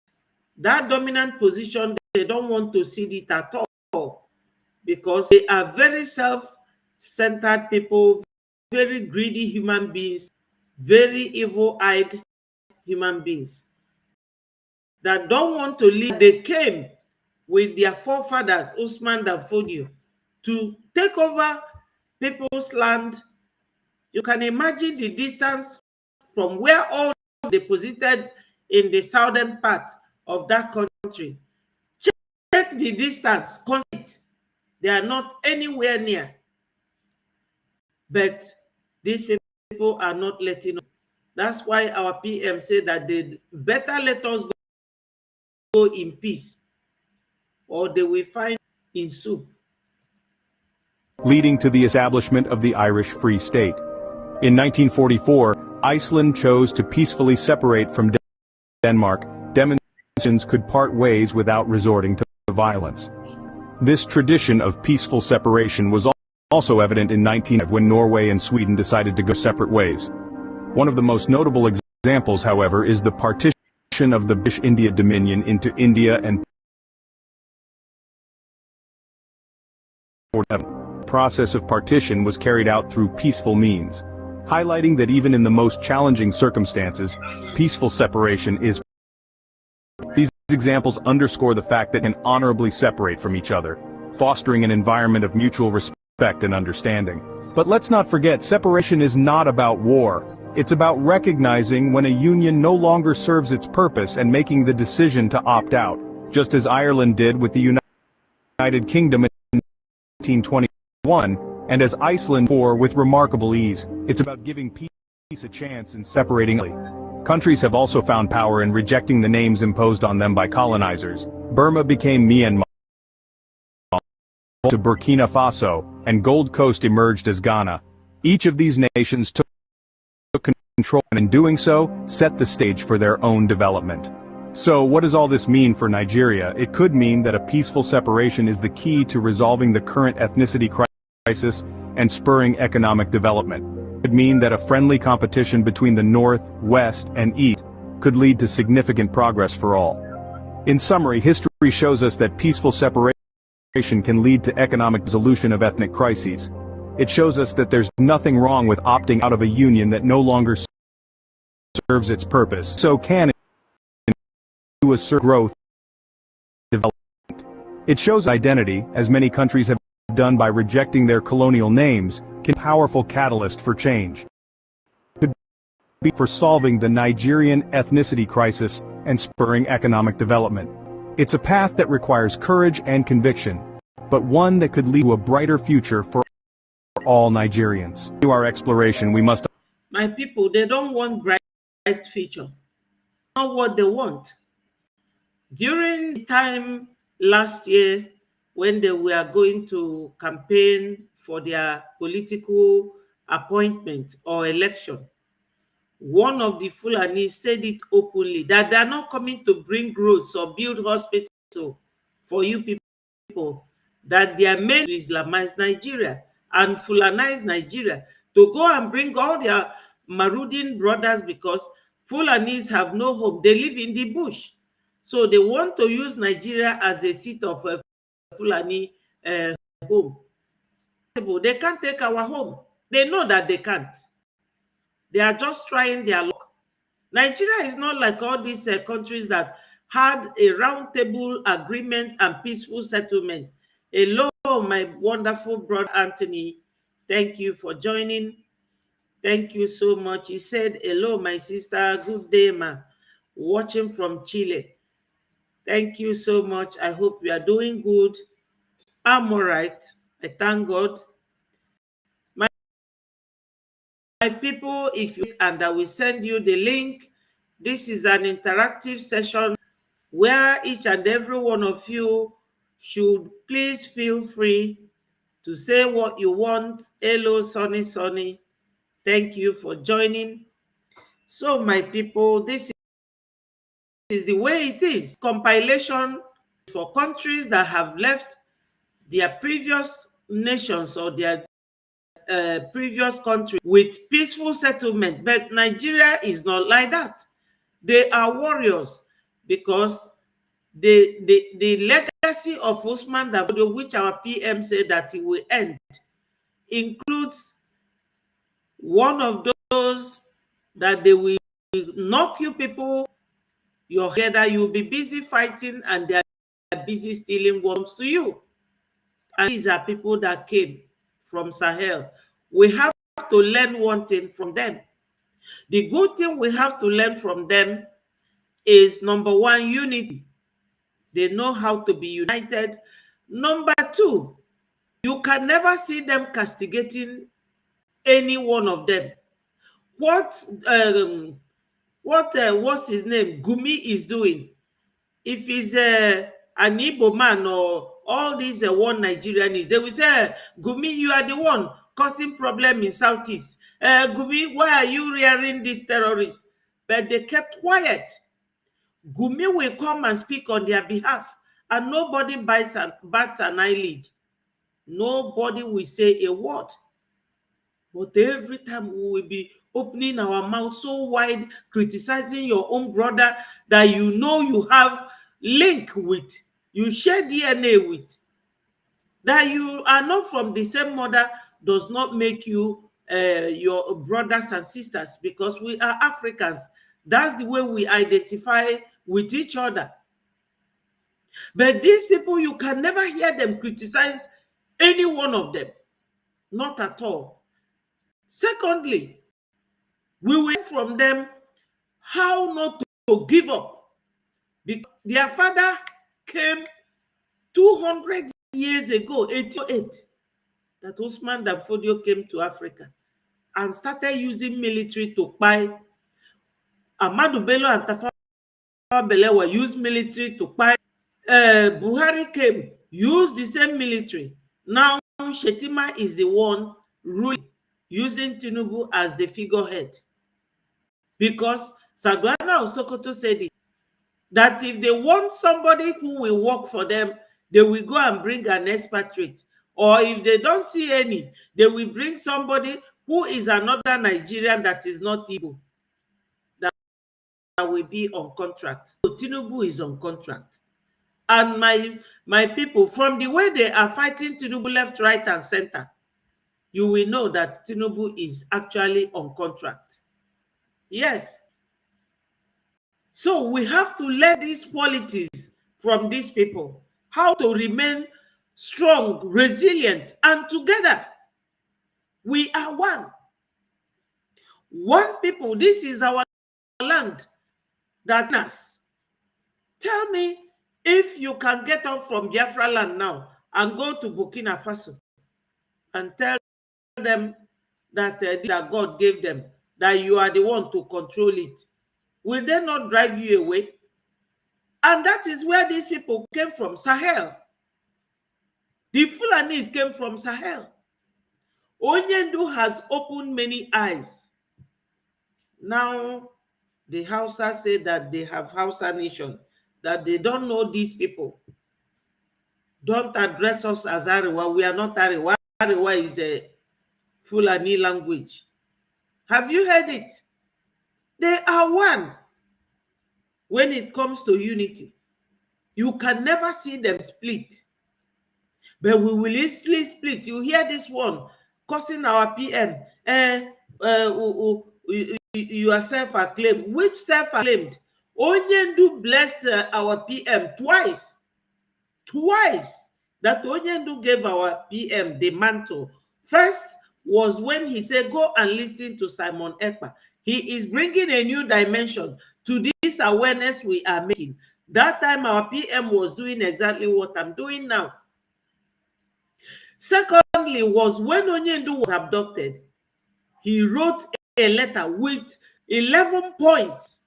A: That dominant position, they don't want to see it at all, because they are very self-centered people, very greedy human beings, very evil-eyed human beings that don't want to live. They came with their forefathers, Usman Dan Fodio, to take over people's land. You can imagine the distance from where all deposited in the southern part of that country. Check the distance. They are not anywhere near. But these people are not letting us. That's why our PM said that they better let us go in peace, or they will find in soup.
D: Leading to the establishment of the Irish Free State. In 1944, Iceland chose to peacefully separate from Denmark. Demonstrations could part ways without resorting to violence. This tradition of peaceful separation was also evident in 1905 when Norway and Sweden decided to go separate ways. One of the most notable examples, however, is the partition of the British India Dominion into India and the process of partition was carried out through peaceful means, highlighting that even in the most challenging circumstances, peaceful separation is. These examples underscore the fact that men can honorably separate from each other, fostering an environment of mutual respect and understanding. But let's not forget, separation is not about war. It's about recognizing when a union no longer serves its purpose and making the decision to opt out, just as Ireland did with the United Kingdom in 1921, and as Iceland for with remarkable ease. It's about giving peace a chance in separating. Countries have also found power in rejecting the names imposed on them by colonizers. Burma became Myanmar to Burkina Faso, and Gold Coast emerged as Ghana. Each of these nations took control, and in doing so, set the stage for their own development. So, what does all this mean for Nigeria? It could mean that a peaceful separation is the key to resolving the current ethnicity crisis and spurring economic development. It could mean that a friendly competition between the North, West, and East could lead to significant progress for all. In summary, history shows us that peaceful separation can lead to economic resolution of ethnic crises. It shows us that there's nothing wrong with opting out of a union that no longer serves its purpose. So can to assert growth and development. It shows identity, as many countries have done by rejecting their colonial names, can be a powerful catalyst for change. It could be for solving the Nigerian ethnicity crisis and spurring economic development. It's a path that requires courage and conviction, but one that could lead to a brighter future for all Nigerians. To our exploration, we must.
A: My people, they don't want bright future. Not what they want. During the time last year, when they were going to campaign for their political appointment or election, one of the Fulanis said it openly that they are not coming to bring roads or build hospitals for you people, that they are made to Islamize Nigeria and Fulanize Nigeria, to go and bring all their marauding brothers, because Fulanis have no home. They live in the bush. So they want to use Nigeria as a seat of Fulani home. They can't take our home. They know that they can't. They are just trying their luck. Nigeria is not like all these countries that had a round table agreement and peaceful settlement. Hello, my wonderful brother Anthony. Thank you for joining. Thank you so much. He said, hello, my sister. Good day, ma. Watching from Chile. Thank you so much. I hope you are doing good. I'm all right. I thank God. My people, if you and I will send you the link. This is an interactive session where each and every one of you should please feel free to say what you want. Hello, Sonny. Thank you for joining. So, my people, this is the way it is. Compilation for countries that have left their previous nations or their previous country with peaceful settlement. But Nigeria is not like that. They are warriors because the legacy of Usman Dan Fodio, which our PM said that it will end, includes one of those that they will knock you people your head, that you'll be busy fighting and they are busy stealing what comes to you. And these are people that came from Sahel. We have to learn one thing from them. The good thing we have to learn from them is, number one, unity. They know how to be united. Number two, you can never see them castigating any one of them. What's his name, Gumi, is doing, if he's an Igbo man or all these one Nigerians, they will say, Gumi, you are the one causing problem in Southeast. Gumi, why are you rearing these terrorists? But they kept quiet. Gumi will come and speak on their behalf, and nobody bats an eyelid. Nobody will say a word. But every time we will be opening our mouth so wide, criticizing your own brother that you know you have link with, you share DNA with, that you are not from the same mother, does not make you your brothers and sisters, because we are Africans. That's the way we identify with each other. But these people, you can never hear them criticize any one of them. Not at all. Secondly, we will learn from them how not to give up. Because their father came 200 years ago, 1808, that Usman Dan Fodio came to Africa and started using military to buy. Ahmadu Bello and Tafawa Balewa used military to buy. Buhari came, used the same military. Now Shetima is the one ruling, using Tinubu as the figurehead. Because Sardauna of Sokoto said it, that if they want somebody who will work for them, they will go and bring an expatriate. Or if they don't see any, they will bring somebody who is another Nigerian that is not Igbo, that will be on contract. So Tinubu is on contract. And my people, from the way they are fighting Tinubu left, right, and center, you will know that Tinubu is actually on contract. Yes. So we have to learn these qualities from these people, how to remain strong, resilient, and together. We are one. One people. This is our land. That us. Tell me if you can get up from Biafra land now and go to Burkina Faso and tell them that, that God gave them, that you are the one to control it. Will they not drive you away? And that is where these people came from, Sahel. The Fulanis came from Sahel. Onyendu has opened many eyes. Now, the Hausa say that they have Hausa nation, that they don't know these people. Don't address us as Arewa. We are not Arewa. Arewa is a Fulani language. Have you heard it? They are one. When it comes to unity, you can never see them split. But we will easily split. You hear this one causing our PM. You are self-acclaimed. Which self-acclaimed? Onyendu blessed our PM twice. Twice. That Onyendu gave our PM the mantle. First was when he said, go and listen to Simon Ekpa. He is bringing a new dimension to this awareness we are making. That time our PM was doing exactly what I'm doing now. Secondly was when Onyendu was abducted. He wrote a letter with 11 points.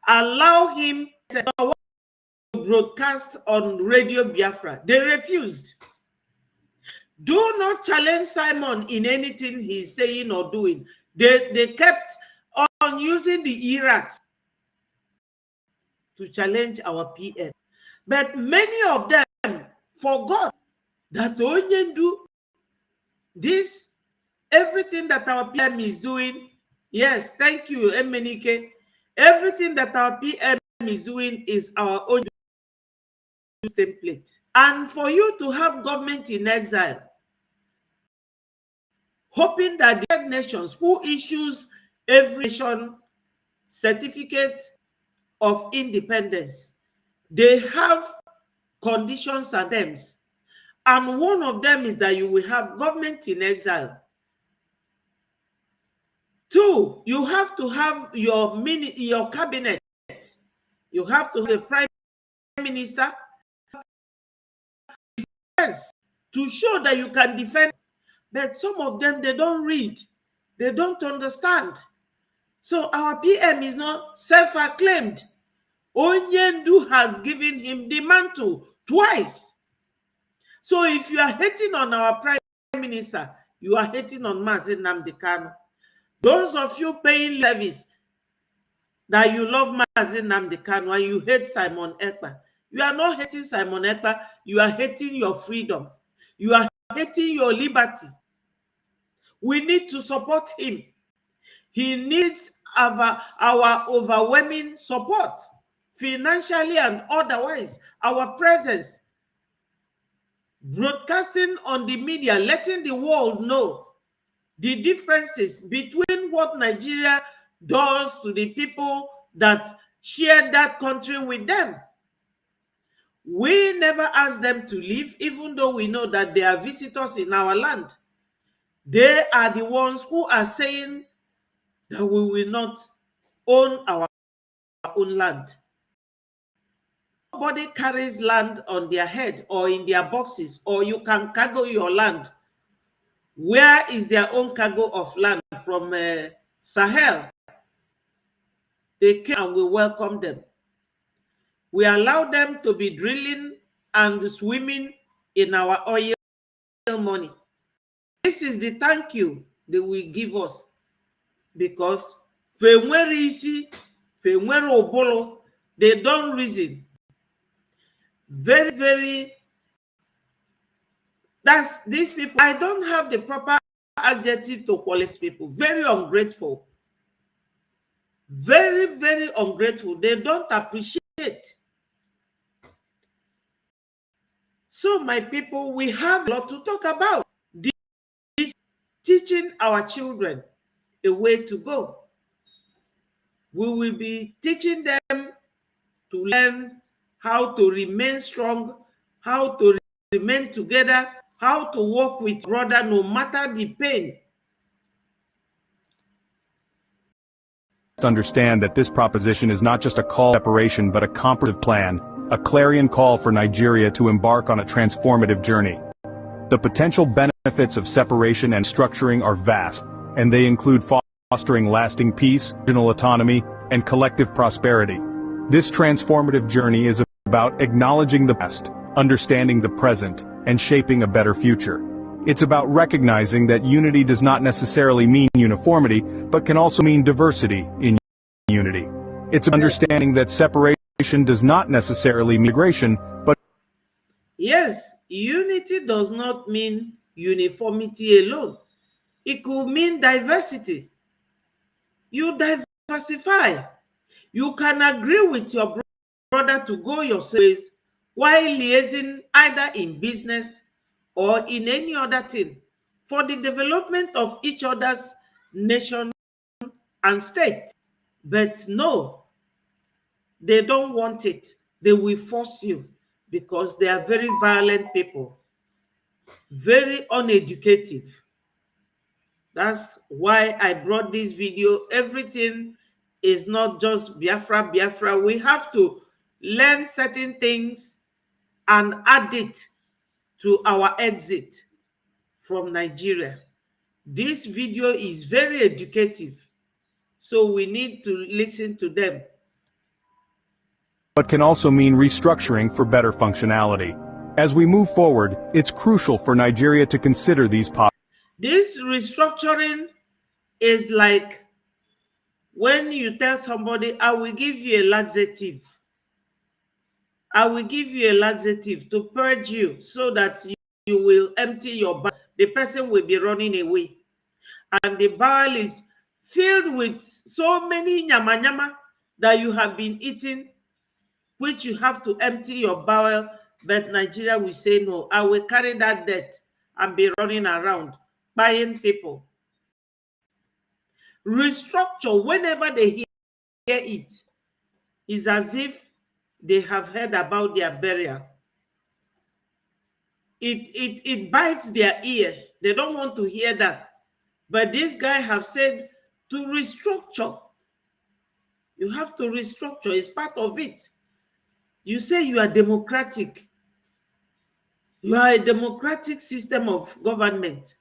A: Allow him to broadcast on Radio Biafra. They refused. Do not challenge Simon in anything he's saying or doing. They kept on using the ERAT to challenge our PM. But many of them forgot that Onyendu, this, everything that our PM is doing, yes, thank you, Emenike. Everything that our PM is doing is our own template. And for you to have government in exile, hoping that the nations who issues every nation certificate of independence, they have conditions and terms. And one of them is that you will have government in exile. 2, you have to have your cabinet. You have to have a prime minister to show that you can defend. But some of them, they don't read. They don't understand. So our PM is not self-acclaimed. Onyendu has given him the mantle twice. So if you are hating on our prime minister, you are hating on Mazi Nnamdi Kanu. Those of you paying levies that you love Mazi Nnamdi Kanu and you hate Simon Ekpa, you are not hating Simon Ekpa, you are hating your freedom. You are hating your liberty. We need to support him. He needs our overwhelming support, financially and otherwise, our presence, broadcasting on the media, letting the world know the differences between what Nigeria does to the people that share that country with them. We never ask them to leave, even though we know that they are visitors in our land. They are the ones who are saying that we will not own our own land. Nobody carries land on their head or in their boxes, or you can cargo your land. Where is their own cargo of land from Sahel? They came and we welcome them. We allow them to be drilling and swimming in our oil money. This is the thank you they will give us, because they don't reason. Very, that's these people. I don't have the proper adjective to qualify people. Very ungrateful. Very ungrateful. They don't appreciate. So my people, we have a lot to talk about. This teaching our children a way to go. We will be teaching them to learn how to remain strong, how to remain together, how to work with brother no matter the pain.
D: Understand that this proposition is not just a call to separation but a comprehensive plan, a clarion call for Nigeria to embark on a transformative journey. The potential benefits of separation and structuring are vast, and they include fostering lasting peace, regional autonomy, and collective prosperity. This transformative journey is about acknowledging the past, understanding the present, and shaping a better future. It's about recognizing that unity does not necessarily mean uniformity, but can also mean diversity in unity. It's understanding that separation does not necessarily mean migration, but
A: yes, unity does not mean uniformity alone. It could mean diversity. You diversify diversify. You can agree with your brother to go your ways while liaising either in business or in any other thing for the development of each other's nation and state. But no, they don't want it. They will force you because they are very violent people, very uneducative. That's why I brought this video. Everything is not just Biafra, Biafra. We have to learn certain things and add it to our exit from Nigeria. This video is very educative, so we need to listen to them.
D: But can also mean restructuring for better functionality. As we move forward, it's crucial for Nigeria to consider these
A: This restructuring is like when you tell somebody, I will give you a laxative. I will give you a laxative to purge you so that you will empty your bowel. The person will be running away. And the bowel is filled with so many nyama nyama that you have been eating, which you have to empty your bowel. But Nigeria will say, no, I will carry that debt and be running around buying people. Restructure, whenever they hear it, is as if they have heard about their burial. It bites their ear. They don't want to hear that. But this guy have said to restructure. You have to restructure. It's part of it. You say you are democratic. You are a democratic system of government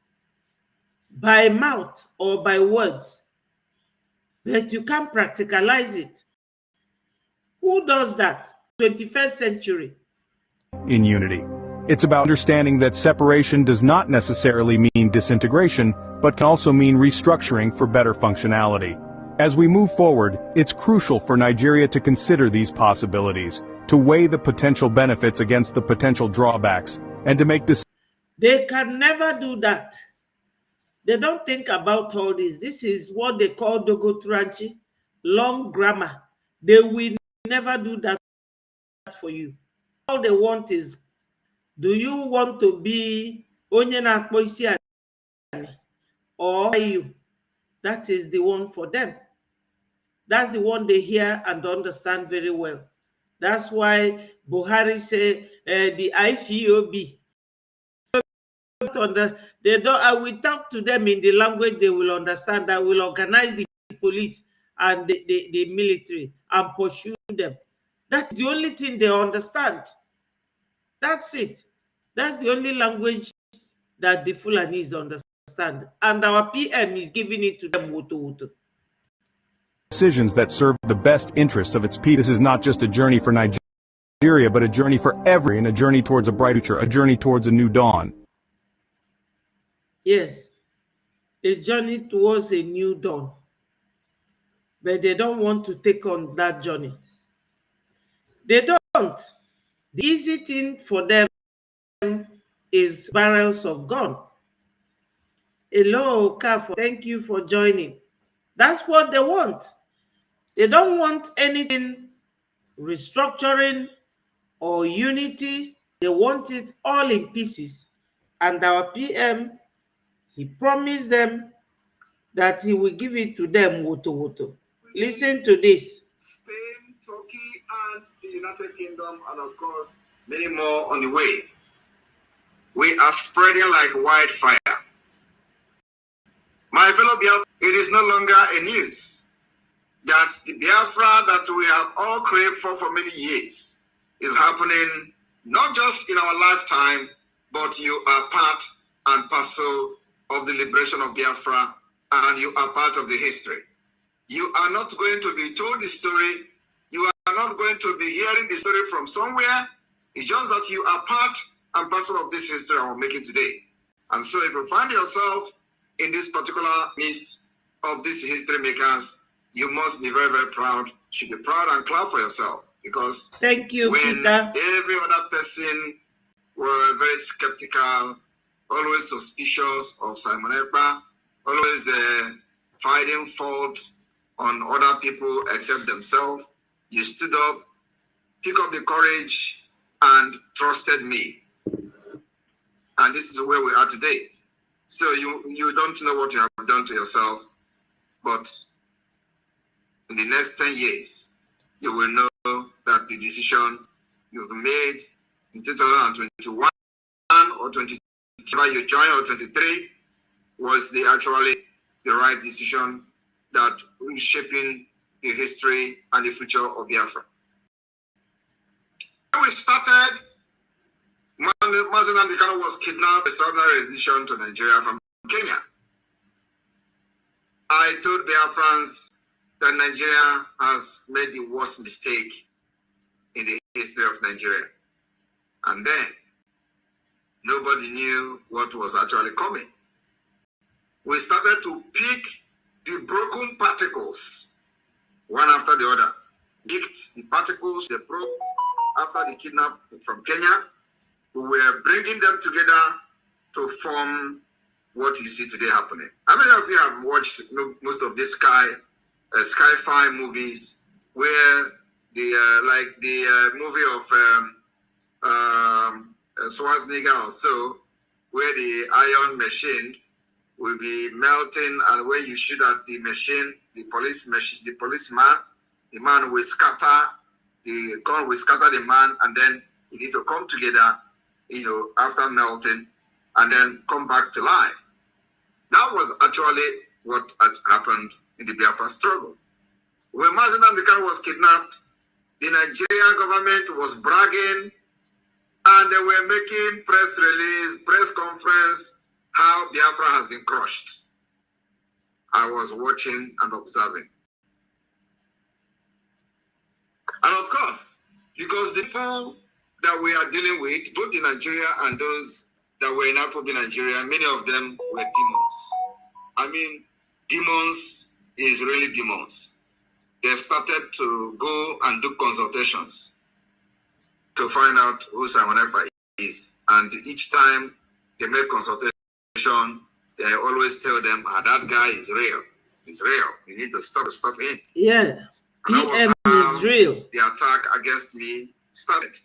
A: by mouth or by words, but you can't practicalize it. Who does that? 21st century.
D: in unity. It's about understanding that separation does not necessarily mean disintegration, but can also mean restructuring for better functionality. As we move forward, it's crucial for Nigeria to consider these possibilities, to weigh the potential benefits against the potential drawbacks, and to make decisions.
A: They can never do that. They don't think about all this. This is what they call Dogotranchi, long grammar. They will never do that for you. All they want is, do you want to be onye na-akpọ isi ani or you? That is the one for them. That's the one they hear and understand very well. That's why Buhari say the IFEOB. They don't. I will talk to them in the language they will understand. I will organize the police and the military and pursue them. That's the only thing they understand. That's it. That's the only language that the Fulanis understand. And our PM is giving it to them.
D: Decisions that serve the best interests of its people. This is not just a journey for Nigeria, but a journey for everyone, a journey towards a brighter future, a journey towards a new dawn.
A: Yes, a journey towards a new dawn. But they don't want to take on that journey. They don't. The easy thing for them is barrels of gun. Hello, Kafo. Thank you for joining. That's what they want. They don't want anything restructuring or unity. They want it all in pieces. And our PM, he promised them that he will give it to them, woto. Listen to this.
B: Spain, Turkey, and the United Kingdom, and of course, many more on the way. We are spreading like wildfire. My fellow Biafra, it is no longer a news that the Biafra that we have all craved for many years is happening not just in our lifetime, but you are part and parcel of the liberation of Biafra, and you are part of the history. You are not going to be told the story. You are not going to be hearing the story from somewhere. It's just that you are part and parcel of this history I'm making today. And so if you find yourself in this particular midst of these history makers, you must be very, very proud. You should be proud and clap for yourself, because
A: thank you,
B: when
A: Peter.
B: Every other person were very skeptical, always suspicious of Simon Ekpa, always finding fault on other people except themselves. You stood up, picked up the courage, and trusted me. And this is where we are today. So you don't know what you have done to yourself, but in the next 10 years, you will know that the decision you've made in 2021 or 22, you joined, or 23, was actually the right decision that is shaping the history and the future of Biafra. When we started, Mazen Amdekano was kidnapped, extraordinary edition to Nigeria from Kenya. I told Biafrans that Nigeria has made the worst mistake in the history of Nigeria. And then, nobody knew what was actually coming. We started to pick the broken particles, one after the other. Picked the particles they broke after the kidnap from Kenya. We were bringing them together to form what you see today happening. How many of you have watched most of these sci-fi movies where like the movie of Schwarzenegger or so, where the iron machine will be melting, and when you shoot at the machine, the policeman, the man will scatter, the gun will scatter the man, and then you need to come together, after melting, and then come back to life. That was actually what had happened in the Biafra struggle. When Mazen Amdekano was kidnapped, the Nigerian government was bragging, and they were making press release, press conference, how Biafra has been crushed. I was watching and observing. And of course, because the people that we are dealing with, both in Nigeria and those that were in Akpo Nigeria, many of them were demons. I mean, demons is really demons. They started to go and do consultations to find out who Simon Ekpa is. And each time they make consultation, they always tell them, that guy is real. He's real. You need to stop him.
A: Yeah. PM is real.
B: The attack against me started.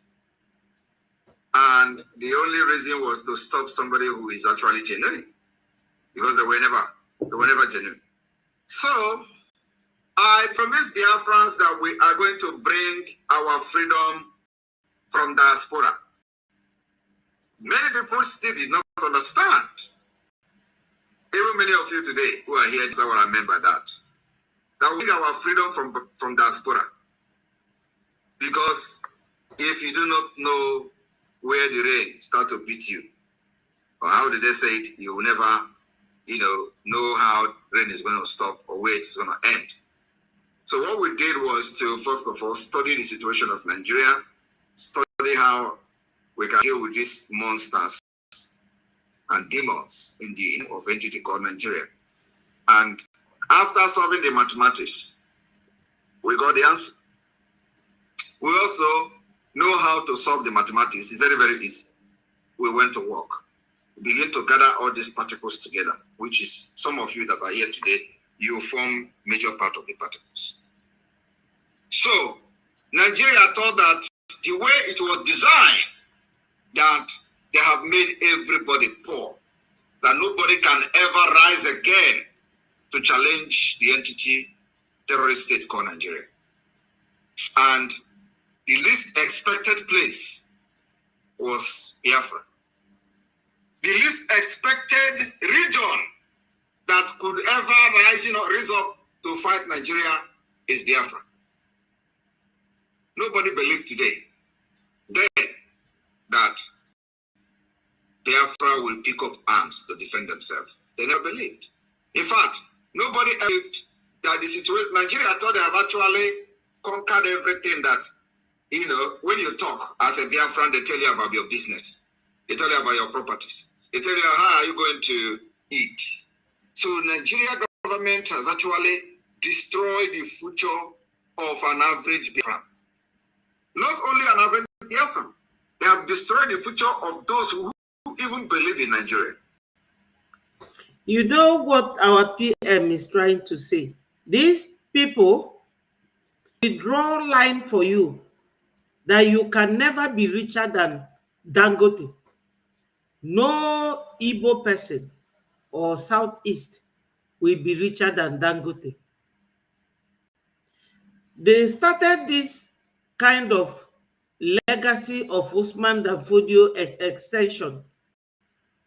B: And the only reason was to stop somebody who is actually genuine. Because they were never genuine. So I promised Biafrans that we are going to bring our freedom from diaspora. Many people still did not understand. Even many of you today who are here, I will remember that. That we bring our freedom from diaspora. Because if you do not know where the rain starts to beat you, or how did they say it, you will never, know how rain is going to stop or where it's going to end. So what we did was to, first of all, study the situation of Nigeria, study how we can deal with these monsters and demons in the of entity called Nigeria. And after solving the mathematics, we got the answer. We also know how to solve the mathematics. It's very, very easy. We went to work. We begin to gather all these particles together, which is some of you that are here today, you form major part of the particles. So Nigeria thought that the way it was designed, that they have made everybody poor, that nobody can ever rise again to challenge the entity terrorist state called Nigeria. And the least expected place was Biafra. The least expected region that could ever rise up to fight Nigeria is Biafra. Nobody believed today then that Biafra will pick up arms to defend themselves. They never believed. In fact, nobody believed that the situation, Nigeria thought they have actually conquered everything that, when you talk as a Biafran, they tell you about your business. They tell you about your properties. They tell you how are you going to eat. So Nigeria government has actually destroyed the future of an average Biafran. Not only an average Biafran, they have destroyed the future of those who even believe in Nigeria.
A: You know what our PM is trying to say? These people, we draw line for you that you can never be richer than Dangote. No Igbo person or Southeast will be richer than Dangote. They started this kind of legacy of Usman Dan Fodio extension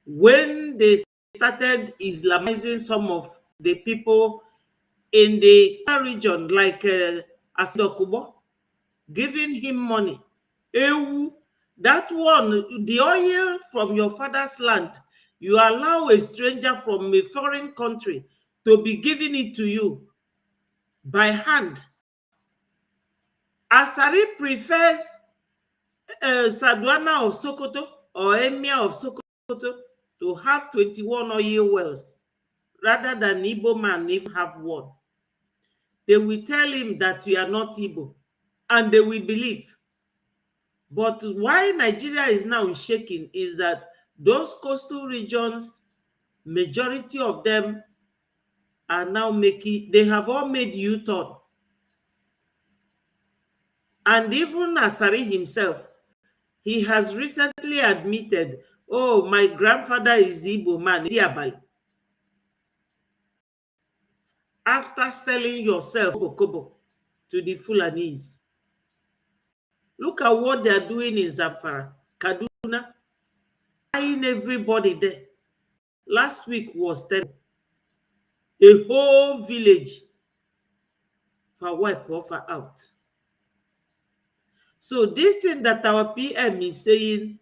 A: when they started Islamizing some of the people in the region, like Asidokubo, giving him money. Ewu, that one, the oil from your father's land, you allow a stranger from a foreign country to be giving it to you by hand. Asari prefers Sadwana of Sokoto or Emir of Sokoto to have 21 oil wells rather than Igbo man even have one. They will tell him that we are not Igbo and they will believe. But why Nigeria is now shaking is that those coastal regions, majority of them are now making, they have all made U-turn. And even Asari himself, he has recently admitted, oh, my grandfather is Igbo man, Diabali. After selling yourself to the Fulanese. Look at what they are doing in Zamfara, Kaduna, buying everybody there. Last week was terrible. A whole village for wipe offer out. So this thing that our PM is saying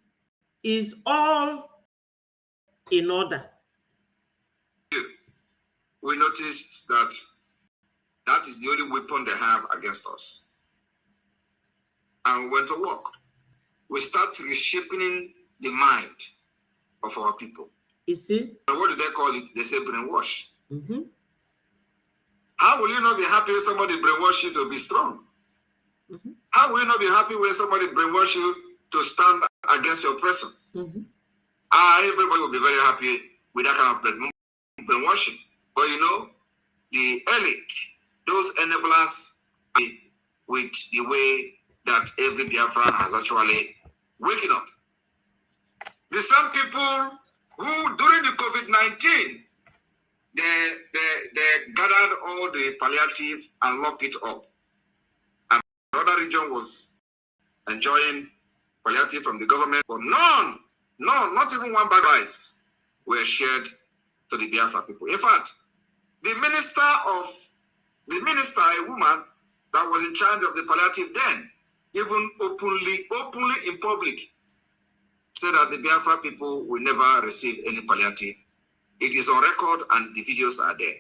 A: is all in order.
B: We noticed that that is the only weapon they have against us. And we went to work. We start reshaping the mind of our people.
A: You see?
B: And what do they call it? They say brainwash.
A: Mm-hmm.
B: How will you not be happy when somebody brainwash you to be strong?
A: Mm-hmm.
B: How will you not be happy when somebody brainwash you to stand against your oppressor?
A: Mm-hmm.
B: Everybody will be very happy with that kind of brainwashing. But you know, the elite, those enablers, with the way that every Biafran has actually waking up. The same people who, during the COVID-19, they gathered all the palliative and locked it up. And the other region was enjoying palliative from the government, but none, not even one bag of rice were shared to the Biafra people. In fact, the minister, a woman that was in charge of the palliative then, even openly in public, said that the Biafra people will never receive any palliative. It is on record and the videos are there.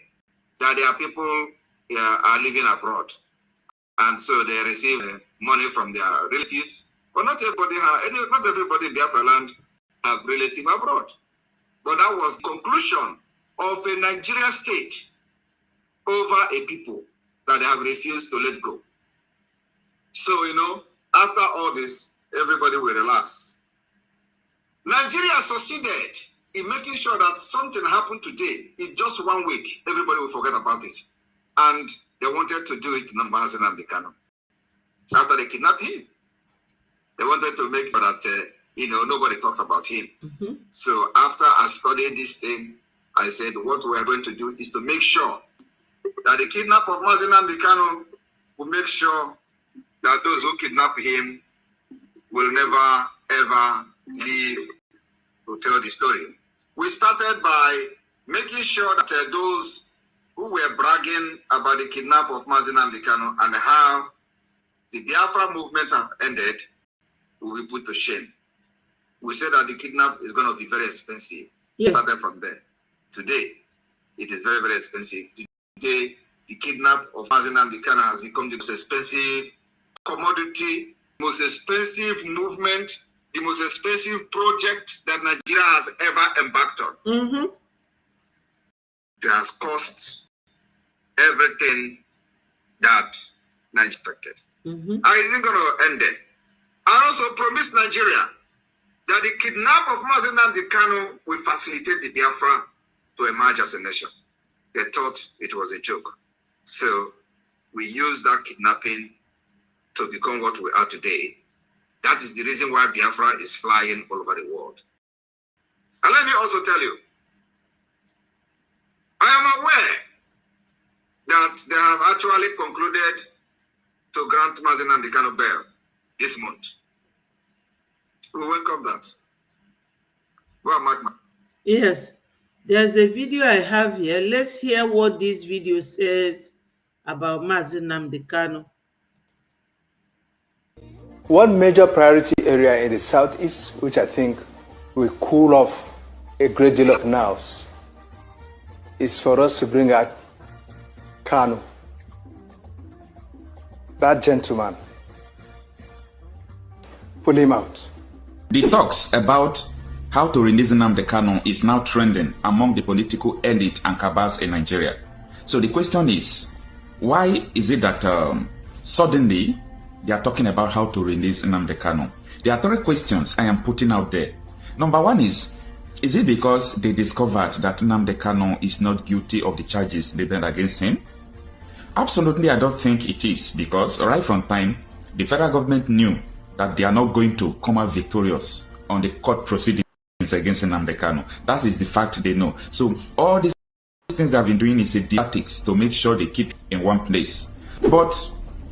B: That their people are living abroad. And so they receive money from their relatives. But not everybody in Biafra land have relatives abroad. But that was the conclusion of a Nigerian state over a people that they have refused to let go. So, you know, after all this, everybody will relax. Nigeria succeeded in making sure that something happened today in just 1 week. Everybody will forget about it. And they wanted to do it to Nnamdi Kanu. After they kidnapped him, they wanted to make sure that, nobody talked about him.
A: Mm-hmm.
B: So after I studied this thing, I said, what we're going to do is to make sure that the kidnap of Nnamdi Kanu will make sure that those who kidnap him will never, ever leave to tell the story. We started by making sure that those who were bragging about the kidnap of Nnamdi Kanu and how the Biafra movements have ended will be put to shame. We said that the kidnap is going to be very expensive.
A: Yes.
B: Started from there. Today, it is very, very expensive. Today, the kidnap of Nnamdi Kanu has become the most expensive commodity, most expensive movement, the most expensive project that Nigeria has ever embarked on.
A: Mm-hmm.
B: It has cost everything that I expected.
A: Mm-hmm.
B: I didn't going to end there. I also promised Nigeria that the kidnap of Nnamdi Kanu will facilitate the Biafra to emerge as a nation. They thought it was a joke. So we use that kidnapping to become what we are today. That is the reason why Biafra is flying all over the world. And let me also tell you, I am aware that they have actually concluded to grant Mazi Nnamdi Kanu bail this month. We welcome that. Go on, Magma.
A: Yes, there's a video I have here. Let's hear what this video says about Mazi Nnamdi Kanu.
E: One major priority area in the southeast, which I think will cool off a great deal of nerves, is for us to bring out Kanu, that gentleman, pull him out.
F: The talks about how to release Nnamdi Kanu is now trending among the political elite and cabals in Nigeria. So the question is, why is it that suddenly they are talking about how to release Nnamdi Kanu? There are three questions I am putting out there. Number one is it because they discovered that Nnamdi Kanu is not guilty of the charges leveled against him? Absolutely, I don't think it is, because right from time, the federal government knew that they are not going to come out victorious on the court proceedings against Nnamdi Kanu. That is the fact they know. So all these things they've been doing is a tactics to make sure they keep in one place. But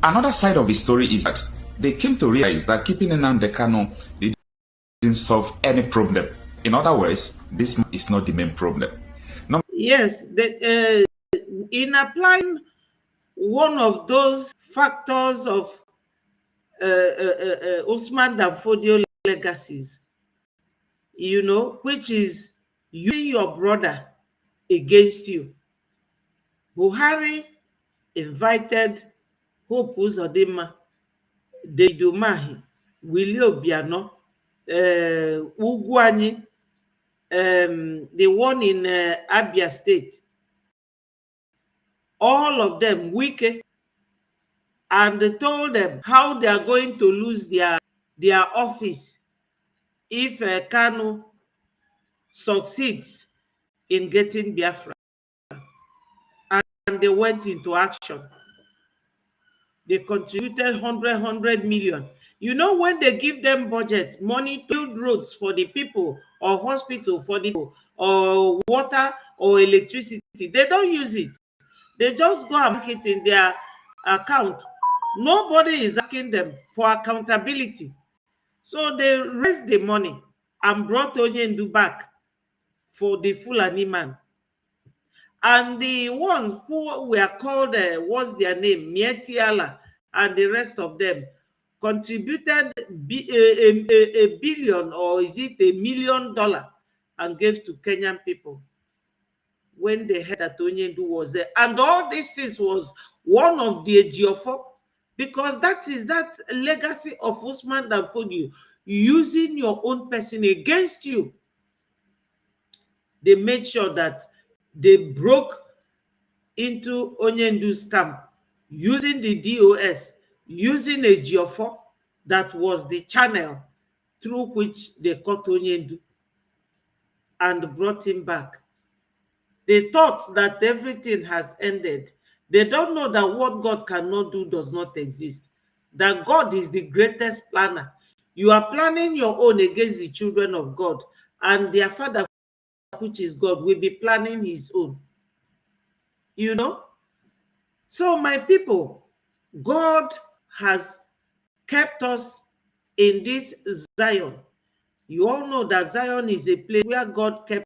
F: another side of the story is that they came to realize that keeping Nnamdi Kanu didn't solve any problem. In other words, this is not the main problem.
A: Yes, in applying one of those factors of Usman Dan Fodio legacies, you know, which is using your brother against you. Buhari invited Hope Uzodinma, David Umahi, Willie Obiano, Ugwuanyi, the one in Abia State, all of them Wike, and they told them how they are going to lose their office if Kanu succeeds in getting Biafra. And they went into action. They contributed 100 million. You know, when they give them budget, money to build roads for the people, or hospital for the people, or water or electricity, they don't use it. They just go and mark it in their account. Nobody is asking them for accountability. So they raised the money and brought Onyendu back for the Fulani man. And the ones who were called, what's their name, Mietiala, and the rest of them, contributed a billion, or is it $1 million, and gave to Kenyan people when they heard that Onyendu was there. And all this was one of the Ejiofor, because that is that legacy of Usman Dan Fodio, using your own person against you. They made sure that they broke into Onyendu's camp using the DOS, using a Ejiofor that was the channel through which they caught Onyendu and brought him back. They thought that everything has ended. They don't know that what God cannot do does not exist. That God is the greatest planner. You are planning your own against the children of God, and their Father, which is God, will be planning his own. You know? So my people, God has kept us in this Zion. You all know that Zion is a place where God kept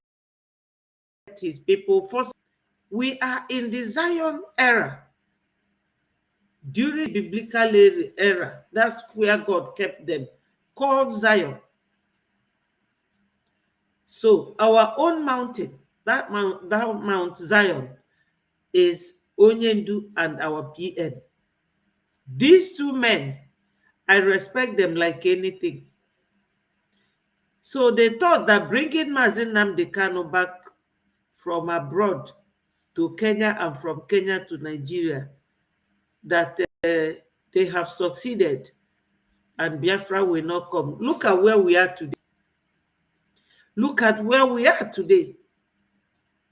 A: his people. First, we are in the Zion era. During the biblical era, that's where God kept them, called Zion. So our own mountain, that Mount Zion, is Onyendu and our PN. These two men, I respect them like anything. So they thought that bringing Mazi Nnamdi Kanu back from abroad to Kenya and from Kenya to Nigeria, that they have succeeded and Biafra will not come. Look at where we are today. Look at where we are today,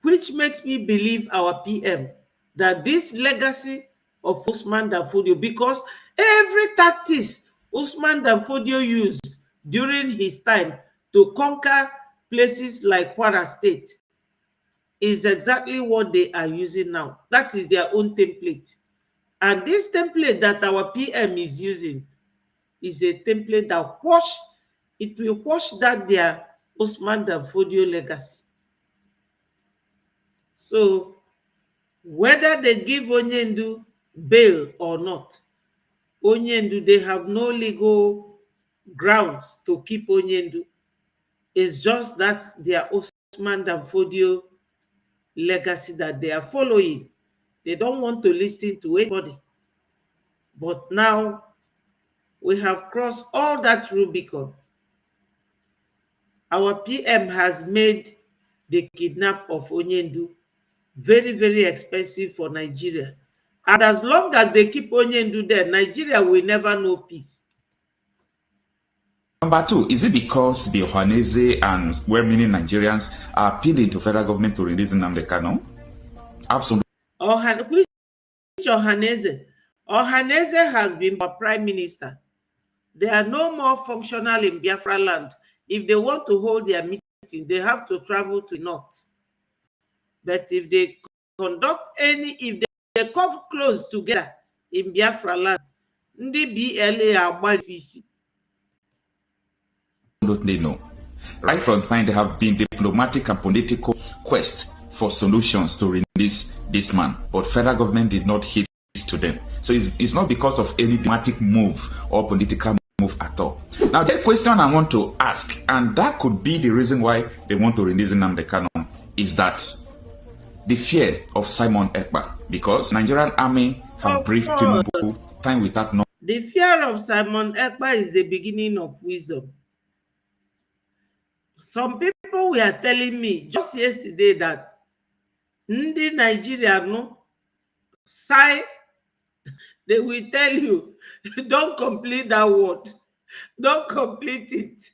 A: which makes me believe our PM that this legacy of Usman Dan Fodio, because every tactics Usman Dan Fodio used during his time to conquer places like Kwara State is exactly what they are using now. That is their own template. And this template that our PM is using is a template that it will wash that their Usman Dan Fodio legacy. So whether they give Onyendu bail or not, Onyendu, they have no legal grounds to keep Onyendu. It's just that their Usman Dan Fodio legacy that they are following. They don't want to listen to anybody. But now we have crossed all that Rubicon. Our PM has made the kidnap of Onyendu very, very expensive for Nigeria. And as long as they keep Onyendu there, Nigeria will never know peace.
F: Number two, is it because the Ohanese and well-meaning Nigerians are appealing to federal government to release Nnamdi Kanu? Absolutely.
A: Which Ohanese? Ohanese has been our prime minister. They are no more functional in Biafran land. If they want to hold their meeting, they have to travel to the north. But if they conduct if they come close together in Biafra land, the BLA are BRGIE.
F: Absolutely no. Right from time, there have been diplomatic and political quests for solutions to release this man, but federal government did not hit to them. So it's not because of any diplomatic move or political move at all. Now, the question I want to ask, and that could be the reason why they want to release Nnamdi Kanu, is that the fear of Simon Ekpa, because Nigerian army have briefed Tinubu time without no.
A: The fear of Simon Ekpa is the beginning of wisdom. Some people were telling me just yesterday that Ndi Nigeria no sigh, they will tell you, don't complete that word. Don't complete it.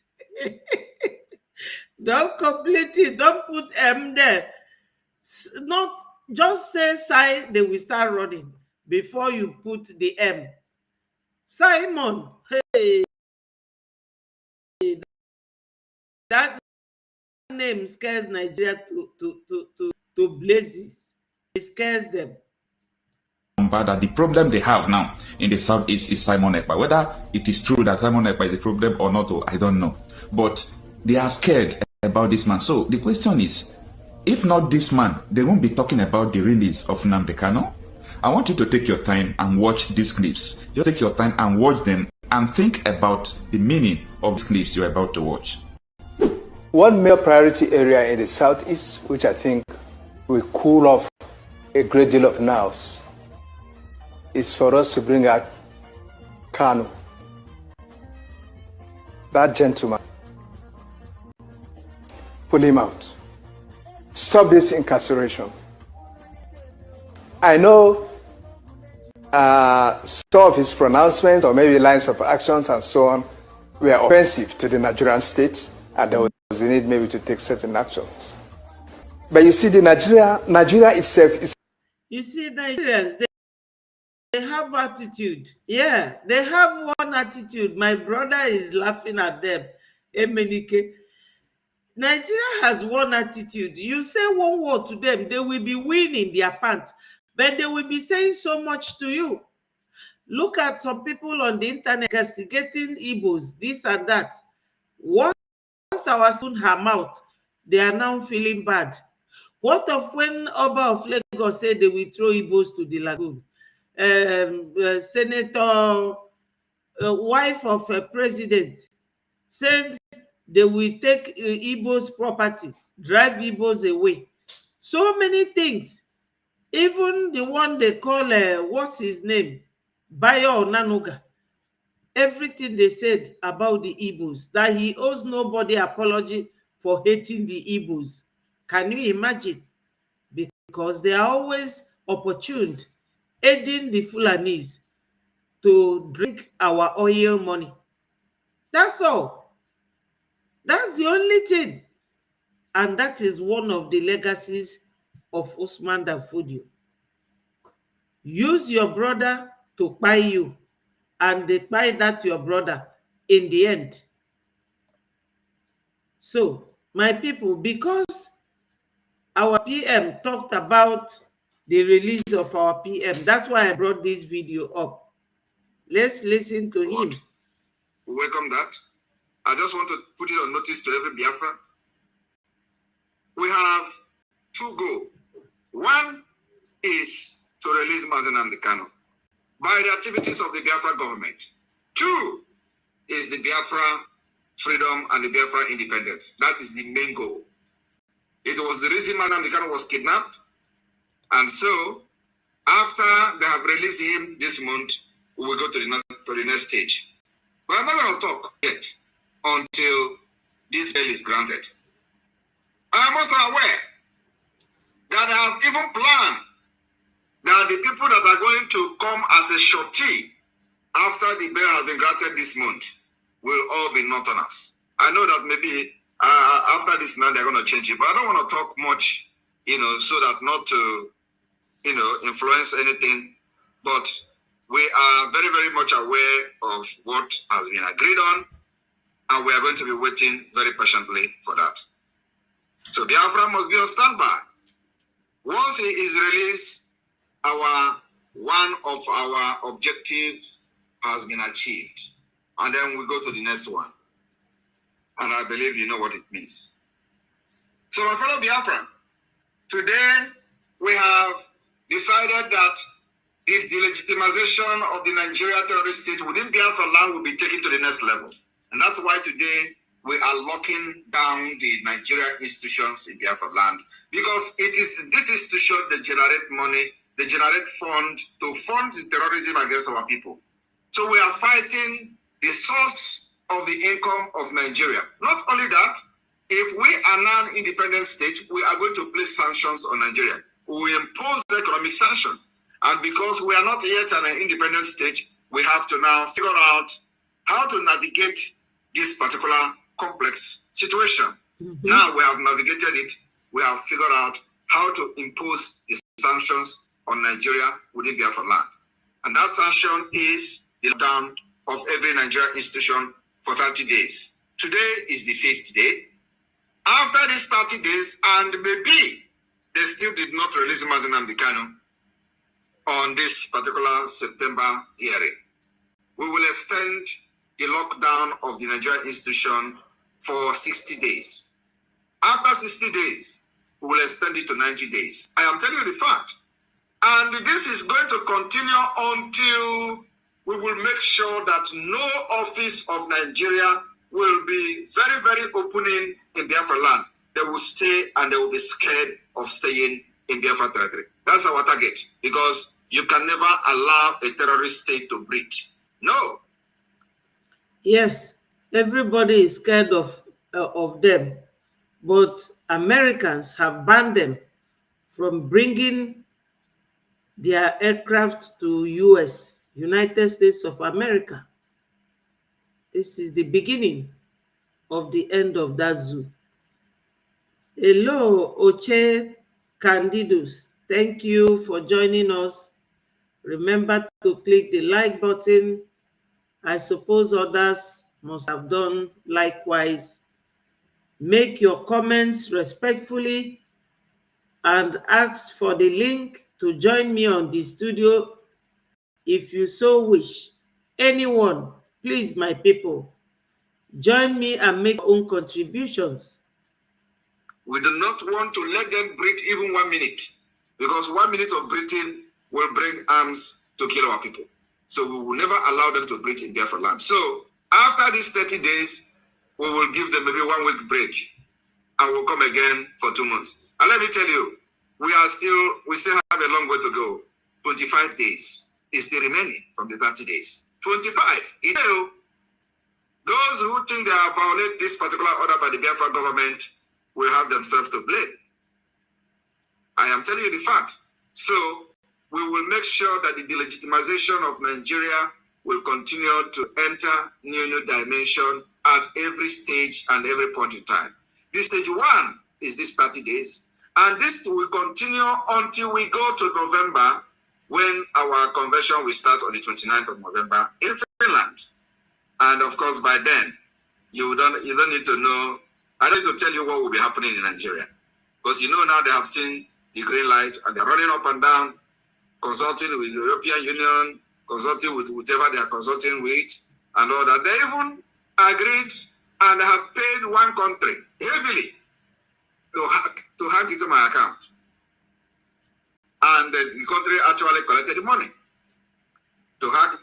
A: Don't complete it. Don't put M there. Not just say sigh, they will start running before you put the M. Simon, hey, that name scares Nigeria to blazes. It scares them.
F: That the problem they have now in the southeast is Simon Ekpa. Whether it is true that Simon Ekpa is the problem or not, I don't know. But they are scared about this man. So the question is, if not this man, they won't be talking about the release of Nnamdi Kanu. I want you to take your time and watch these clips. Just take your time and watch them and think about the meaning of these clips you're about to watch.
E: One major priority area in the southeast, which I think will cool off a great deal of nerves, is for us to bring out Kanu, that gentleman, pull him out, stop this incarceration. I know some of his pronouncements or maybe lines of actions and so on were offensive to the Nigerian state, and there was a need maybe to take certain actions. But you see, Nigeria itself is... You
A: see, Nigerians, they have attitude. Yeah, they have one attitude. My brother is laughing at them. Emenike. Nigeria has one attitude. You say one word to them, they will be winning their pants, but they will be saying so much to you. Look at some people on the internet castigating Igbos, this and that. Once our son her mouth, they are now feeling bad. What of when Oba of Lagos said they will throw Igbos to the lagoon? Senator, wife of a president, said they will take Igbos property, drive Igbos away. So many things. Even the one they call, what's his name? Bayo Nanuga. Everything they said about the Igbos, that he owes nobody apology for hating the Igbos. Can you imagine? Because they are always opportune, aiding the Fulanis to drink our oil money. That's all. That's the only thing. And that is one of the legacies of Usman Dan Fodio. use your brother to buy you, and they buy that your brother in the end. So, my people, because our PM talked about the release of our PM, that's why I brought this video up. Let's listen to him.
B: We welcome that. I just want to put it on notice to every Biafran. We have two goals. One is to release Mazi Nnamdi Kanu by the activities of the Biafra government. Two is the Biafra freedom and the Biafra independence. That is the main goal. It was the reason Mazi Nnamdi Kanu was kidnapped. And so, after they have released him this month, we will go to the next stage. But I'm not going to talk yet until this bill is granted. I am also aware that I have even planned that the people that are going to come as a shorty after the bill has been granted this month will all be Northerners. I know that maybe after this now they're going to change it, but I don't want to talk much, so that not to, influence anything. But we are very, very much aware of what has been agreed on, and we are going to be waiting very patiently for that. So Biafra must be on standby. Once he is released, one of our objectives has been achieved. And then we go to the next one. And I believe you know what it means. So my fellow Biafran, today we have decided that the delegitimization of the Nigeria terrorist state within Biafra land will be taken to the next level. And that's why today we are locking down the Nigerian institutions in Biafra land, because it is this institution that generate money, they generate fund to fund the terrorism against our people. So we are fighting the source of the income of Nigeria. Not only that, if we are now an independent state, we are going to place sanctions on Nigeria. We impose economic sanction. And because we are not yet an independent state, we have to now figure out how to navigate this particular complex situation. Now we have navigated it. We have figured out how to impose the sanctions on Nigeria within Biafra land. And that sanction is the lockdown of every Nigerian institution for 30 days. Today is the 5th day. After these 30 days, and maybe they still did not release Mazi Nnamdi Kanu on this particular September hearing, we will extend the lockdown of the Nigerian institution for 60 days. After 60 days, we will extend it to 90 days. I am telling you the fact. And this is going to continue until we will make sure that no office of Nigeria will be very, very opening in Biafra land. They will stay and they will be scared of staying in Biafra territory. That's our target, because you can never allow a terrorist state to breed. No.
A: Yes, everybody is scared of them, but Americans have banned them from bringing their aircraft to US, United States of America. This is the beginning of the end of that zoo. Hello, Oche Candidus. Thank you for joining us. Remember to click the like button. I suppose others must have done likewise. Make your comments respectfully and ask for the link to join me on the studio if you so wish. Anyone, please, my people, join me and make your own contributions.
B: We do not want to let them breathe even 1 minute, because 1 minute of breathing will bring arms to kill our people. So we will never allow them to breathe in Biafra land. So after these 30 days, we will give them maybe 1 week break, and we'll come again for 2 months. And let me tell you, we still have a long way to go. 25 days is still remaining from the 30 days. 25. You know, those who think they have violated this particular order by the Biafra government will have themselves to blame. I am telling you the fact. So we will make sure that the delegitimization of Nigeria will continue to enter new dimension at every stage and every point in time. This stage 1 is this 30 days, and this will continue until we go to November, when our convention will start on the 29th of November in Finland. And of course, by then, you don't need to know, I don't need to tell you what will be happening in Nigeria. Because you know now they have seen the green light and they're running up and down, consulting with the European Union, consulting with whatever they are consulting with, and all that. They even agreed and have paid one country heavily to hack into my account. And the country actually collected the money to hack.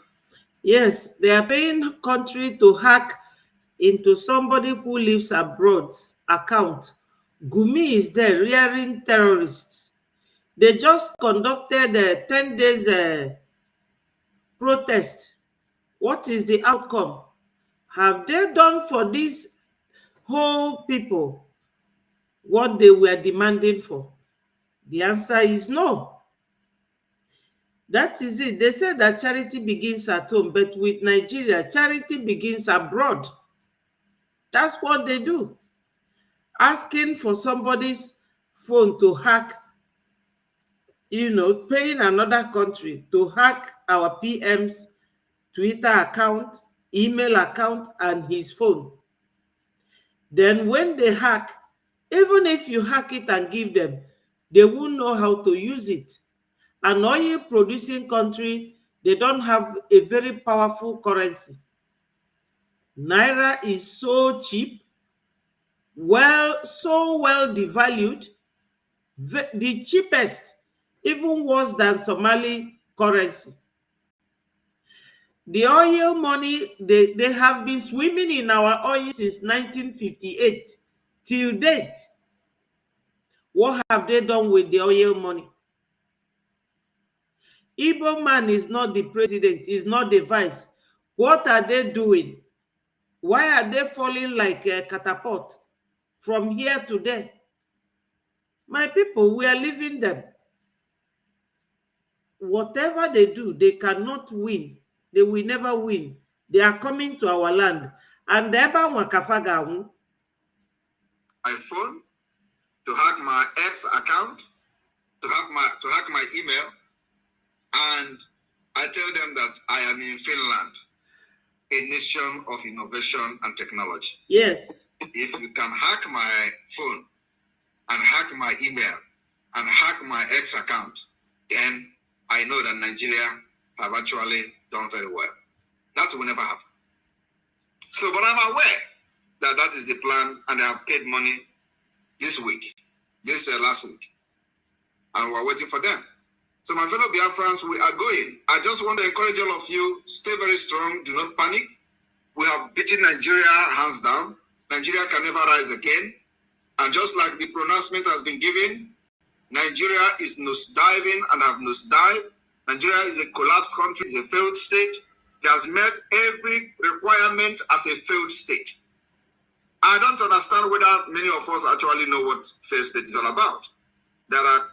A: Yes, they are paying country to hack into somebody who lives abroad's account. Gumi is there rearing terrorists. They just conducted a 10 days protest. What is the outcome? Have they done for these whole people what they were demanding for? The answer is no. That is it. They said that charity begins at home, but with Nigeria, charity begins abroad. That's what they do. Asking for somebody's phone to hack, paying another country to hack our PM's Twitter account, email account, and his phone. Then when they hack, even if you hack it and give them, they won't know how to use it. An oil producing country, they don't have a very powerful currency. Naira is so cheap, so well devalued, the cheapest, even worse than Somali currency. The oil money, they have been swimming in our oil since 1958 till date. What have they done with the oil money? Igbo man is not the president, is not the vice. What are they doing? Why are they falling like a catapult from here to there? My people, we are leaving them. Whatever they do, they cannot win. They will never win. They are coming to our land. And my
B: phone to hack my ex account, to hack my email, and I tell them that I am in Finland, a nation of innovation and technology.
A: Yes.
B: If you can hack my phone and hack my email and hack my ex account, then I know that Nigeria have actually done very well. That will never happen. So, but I'm aware that that is the plan, and they have paid money this week, last week, and we're waiting for them. So my fellow Biafrans, we are going. I just want to encourage all of you, stay very strong, do not panic. We have beaten Nigeria hands down. Nigeria can never rise again. And just like the pronouncement has been given, Nigeria is nosediving and have nosedived. Nigeria is a collapsed country, is a failed state. It has met every requirement as a failed state. I don't understand whether many of us actually know what failed state is all about. There are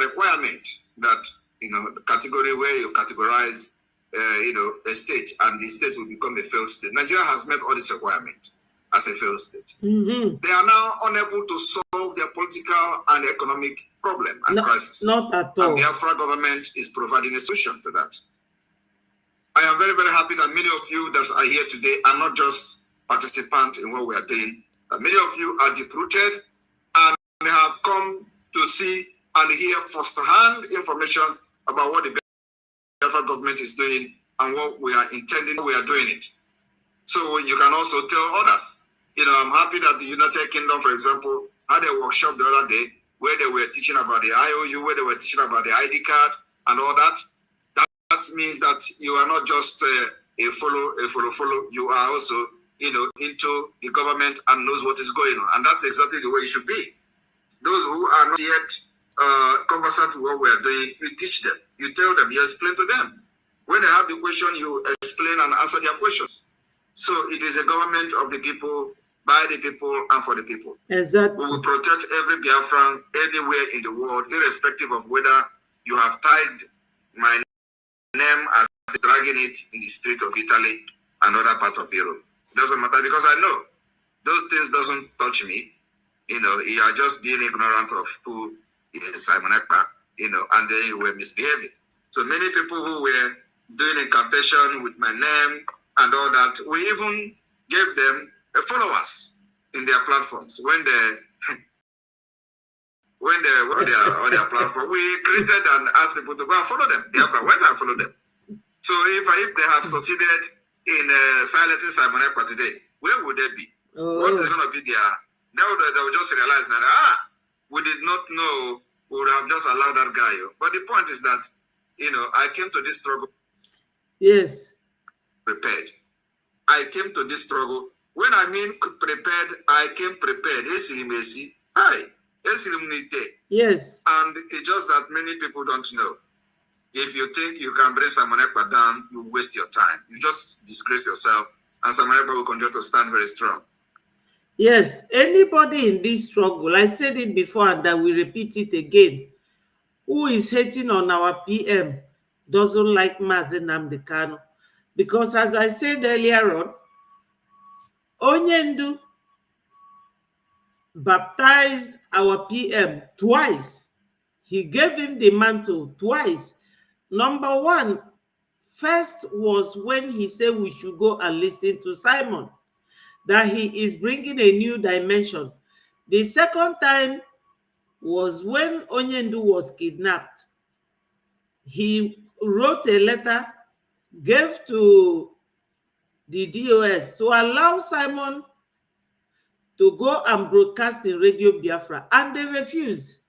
B: requirements that, the category where you categorize, a state, and the state will become a failed state. Nigeria has met all these requirements as a failed state.
A: Mm-hmm.
B: They are now unable to solve their political and economic problem and crisis.
A: Not at all.
B: And the Biafran government is providing a solution to that. I am very, very happy that many of you that are here today are not just participants in what we are doing, but many of you are deep-rooted and have come to see and hear first-hand information about what the Biafran government is doing and what we are intending, we are doing it. So you can also tell others. I'm happy that the United Kingdom, for example, had a workshop the other day where they were teaching about the IOU, where they were teaching about the ID card and all that. That means that you are not just a follow. You are also, into the government and knows what is going on. And that's exactly the way it should be. Those who are not yet conversant with what we are doing, you teach them. You tell them, you explain to them. When they have the question, you explain and answer their questions. So it is a government of the people, by the people, and for the people.
A: Exactly.
B: We will protect every Biafran anywhere in the world, irrespective of whether you have tied my name as dragging it in the street of Italy and other part of Europe. It doesn't matter, because I know those things doesn't touch me. You are just being ignorant of who is Simon Ekpa and they were misbehaving. So many people who were doing incantation with my name and all that, we even gave them followers in their platforms. When they on their platform, we created and asked people to go and follow them. Biafra went and followed them. So if they have succeeded in silencing Simon Ekpa today, where would they be? What is going to be there? They will just realize that, we did not know, we would have just allowed that guy. But the point is that, I came to this struggle.
A: Yes.
B: Prepared. I came to this struggle. When I mean prepared, I came prepared.
A: Yes.
B: And it's just that many people don't know. If you think you can bring Simon Ekpa down, you waste your time. You just disgrace yourself, and Simon Ekpa will continue to stand very strong.
A: Yes, anybody in this struggle, I said it before and I will repeat it again, who is hating on our PM doesn't like Mazi Nnamdi Kanu. Because as I said earlier on, Onyendu baptized our PM twice. He gave him the mantle twice. Number one, first was when he said we should go and listen to Simon, that he is bringing a new dimension. The second time was when Onyendu was kidnapped. He wrote a letter, gave to the DOS to allow Simon to go and broadcast in Radio Biafra, and they refused.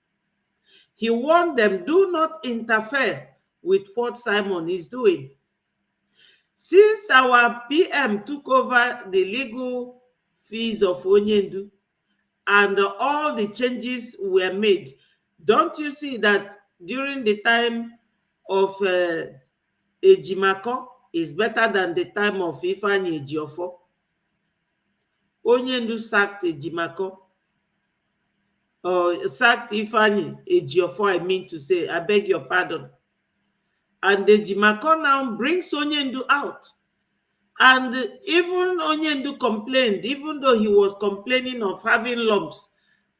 A: He warned them, do not interfere with what Simon is doing. Since our PM took over the legal fees of Onyendu and all the changes were made, don't you see that during the time of Ejimako is better than the time of Ifeanyi Ejiofor? Onyendu sacked Ejimako, or sacked Ifeanyi Ejiofor, I mean to say, I beg your pardon. And Ejimako now brings Onyendu out. And even Onyendu complained, even though he was complaining of having lumps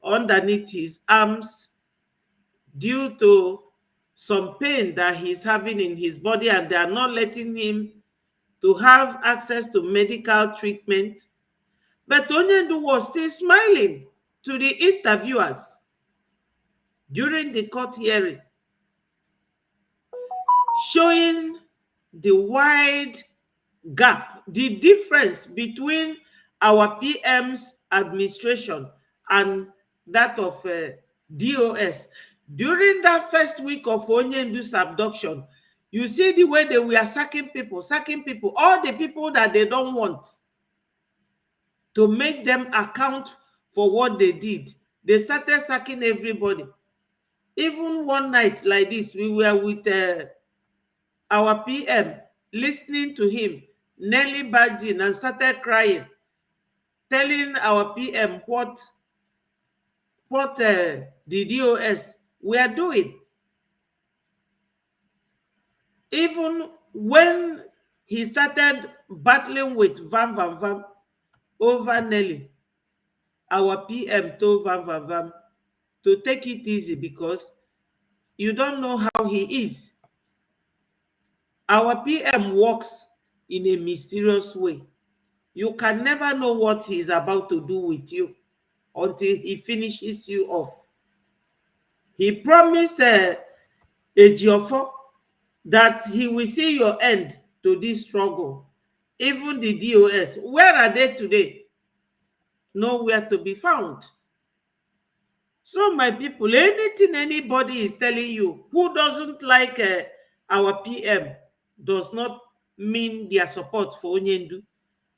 A: underneath his arms due to some pain that he's having in his body, and they are not letting him to have access to medical treatment. But Onyendu was still smiling to the interviewers during the court hearing, showing the wide gap, the difference between our PM's administration and that of DOS. During that first week of Onyendu's abduction, you see the way they were sacking people, all the people that they don't want, to make them account for what they did. They started sacking everybody. Even one night like this, we were with our PM, listening to him, nearly badging and started crying, telling our PM what the DOS were doing. Even when he started battling with Van over Nelly, our PM told Van to take it easy because you don't know how he is. Our PM works in a mysterious way. You can never know what he's about to do with you until he finishes you off. He promised Ejiofor that he will see your end to this struggle. Even the DOS, where are they today? Nowhere to be found. So my people, anything anybody is telling you who doesn't like our PM does not mean their support for Onyendu,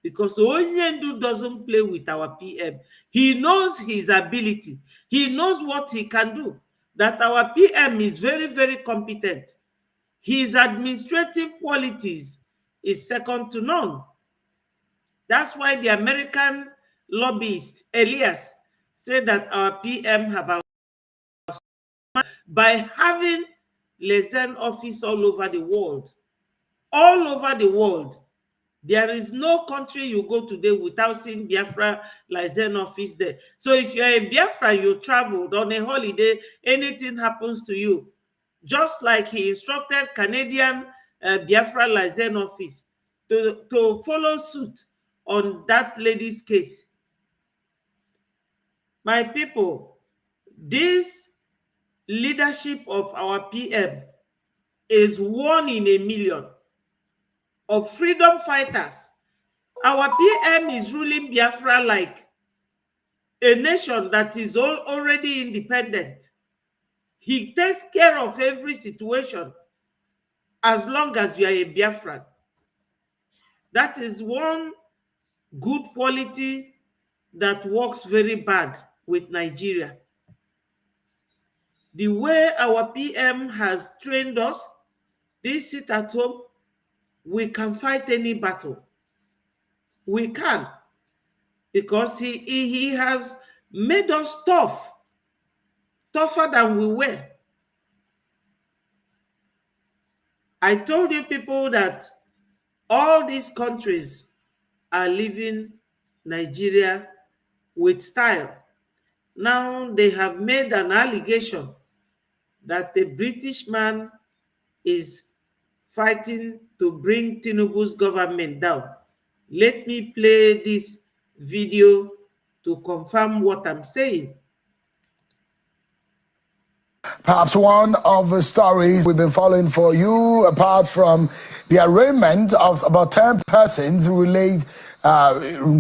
A: because Onyendu doesn't play with our PM. He knows his ability. He knows what he can do. That our PM is very, very competent. His administrative qualities is second to none. That's why the American lobbyist, Elias, said that our PM have by having liaison office all over the world. All over the world. There is no country you go today without seeing Biafra liaison office there. So if you're in Biafra, you traveled on a holiday, anything happens to you, just like he instructed Canadian Biafran liaison office to follow suit on that lady's case. My people, this leadership of our PM is 1 in a million of freedom fighters. Our PM is ruling Biafra like a nation that is already independent. He takes care of every situation as long as you are a Biafran. That is one good quality that works very bad with Nigeria. The way our PM has trained us, this sit at home, we can fight any battle. We can, because he has made us tough, tougher than we were. I told you people that all these countries are leaving Nigeria with style. Now they have made an allegation that the British man is fighting to bring Tinubu's government down. Let me play this video to confirm what I'm saying.
G: Perhaps one of the stories we've been following for you, apart from the arraignment of about 10 persons in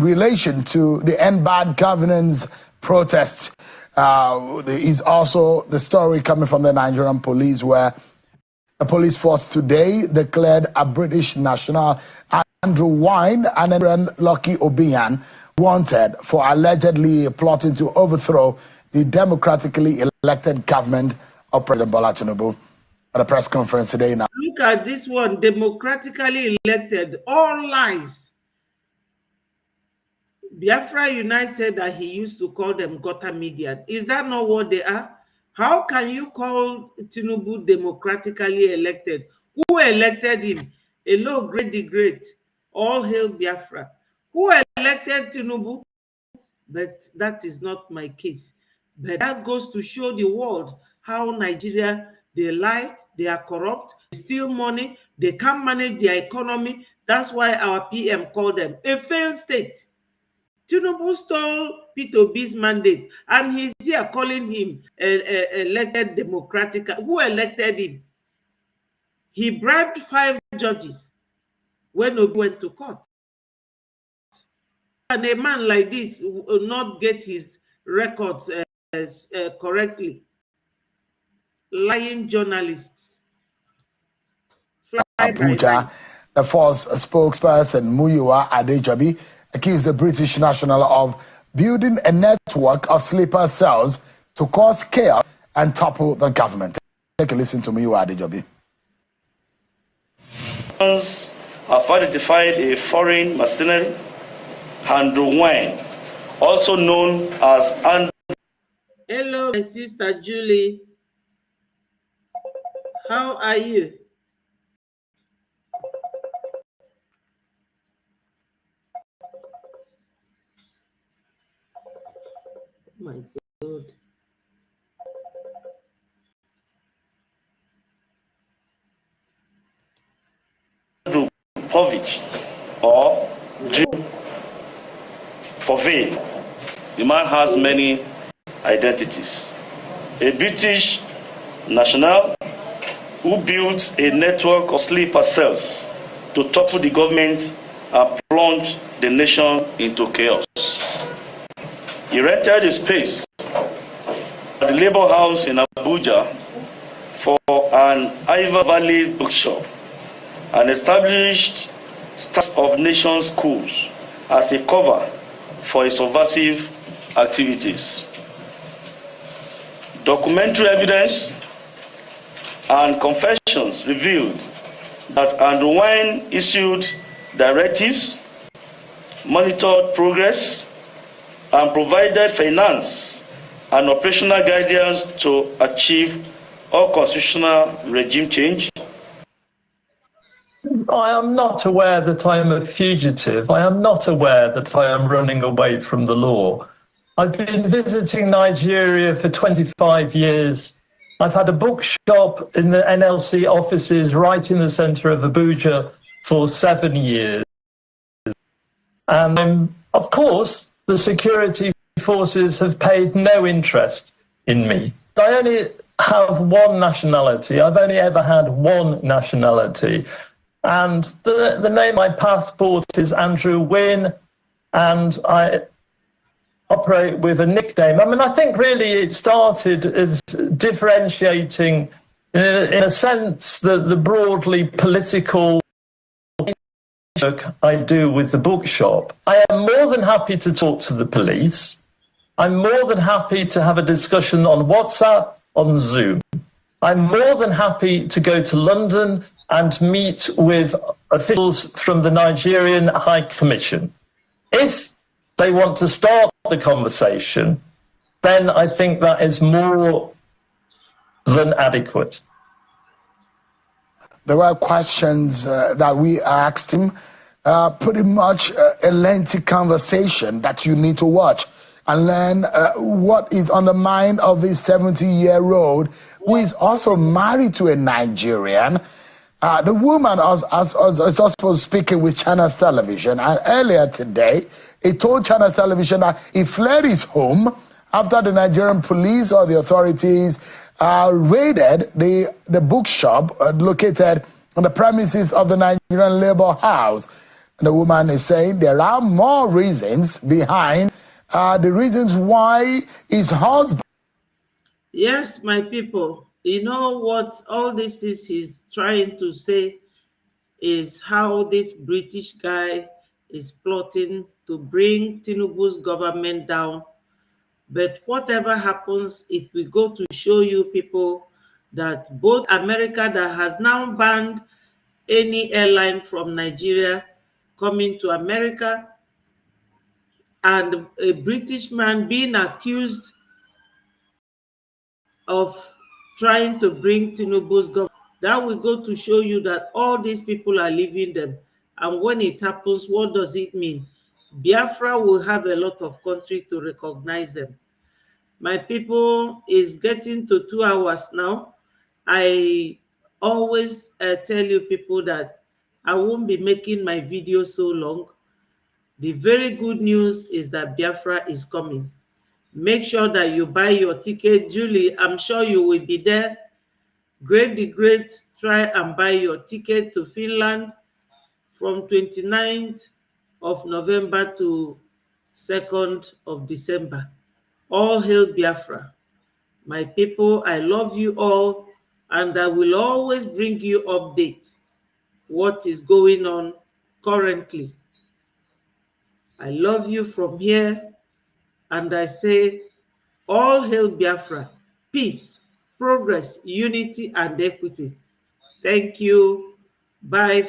G: relation to the End Bad Governance protests, is also the story coming from the Nigerian police, where the police force today declared a British national, Andrew Wine, and then Lucky Obiyan, wanted for allegedly plotting to overthrow the democratically elected government of President Bola Tinubu. At a press conference today now.
A: Look at this one, democratically elected, all lies. Biafra Unite said that he used to call them gutter media. Is that not what they are? How can you call Tinubu democratically elected? Who elected him? Hello, great the great. All hail Biafra. Who elected Tinubu? But that is not my case. But that goes to show the world how Nigeria, they lie, they are corrupt, they steal money, they can't manage their economy. That's why our PM called them a failed state. Tinubu stole Peter Obi's mandate, and he's here calling him elected democratic. Who elected him? He bribed 5 judges when Obi went to court. And a man like this will not get his records correctly. Lying journalists.
G: Abuja, the force spokesperson Muyiwa Adejobi accused the British national of building a network of sleeper cells to cause chaos and topple the government. Take a listen to Muyiwa Adejobi.
H: Have identified a foreign mercenary, Andrew Wine, also known as Andrew.
A: Hello, my sister Julie. How are you? Oh my God.
H: Povich or Jim Povey. The man has many identities. A British national who built a network of sleeper cells to topple the government and plunge the nation into chaos. He rented a space at the Labour House in Abuja for an Iva Valley bookshop and established Stars of Nation schools as a cover for his subversive activities. Documentary evidence and confessions revealed that Andrew Wine issued directives, monitored progress, and provided finance and operational guidance to achieve all constitutional regime change.
I: I am not aware that I am a fugitive. I am not aware that I am running away from the law. I've been visiting Nigeria for 25 years. I've had a bookshop in the NLC offices right in the centre of Abuja for 7 years. And of course, the security forces have paid no interest in me. I only have one nationality. I've only ever had one nationality. And the name on my passport is Andrew Wynne, and I operate with a nickname. I mean, I think really it started as differentiating, in a sense, the broadly political work I do with the bookshop. I am more than happy to talk to the police. I'm more than happy to have a discussion on WhatsApp, on Zoom. I'm more than happy to go to London and meet with officials from the Nigerian High Commission. If they want to start the conversation, then I think that is more than adequate.
G: There were questions that we asked him, pretty much a lengthy conversation that you need to watch and learn what is on the mind of this 70-year-old who is also married to a Nigerian. The woman is also speaking with China's television, and earlier today, he told China's television that he fled his home after the Nigerian police or the authorities raided the bookshop located on the premises of the Nigerian Labour House. And the woman is saying there are more reasons behind the reasons why his husband...
A: Yes, my people, you know what all this is trying to say is how this British guy is plotting to bring Tinubu's government down. But whatever happens, it will go to show you people that both America, that has now banned any airline from Nigeria coming to America, and a British man being accused of trying to bring Tinubu's government, that will go to show you that all these people are leaving them. And when it happens, what does it mean? Biafra will have a lot of country to recognize them. My people, is getting to 2 hours now. I always tell you people that I won't be making my video so long. The very good news is that Biafra is coming. Make sure that you buy your ticket. Julie, I'm sure you will be there. Great the Great, try and buy your ticket to Finland from 29th of November to 2nd of December. All hail Biafra. My people, I love you all, and I will always bring you updates what is going on currently. I love you from here, and I say, all hail Biafra, peace, progress, unity, and equity. Thank you. Bye.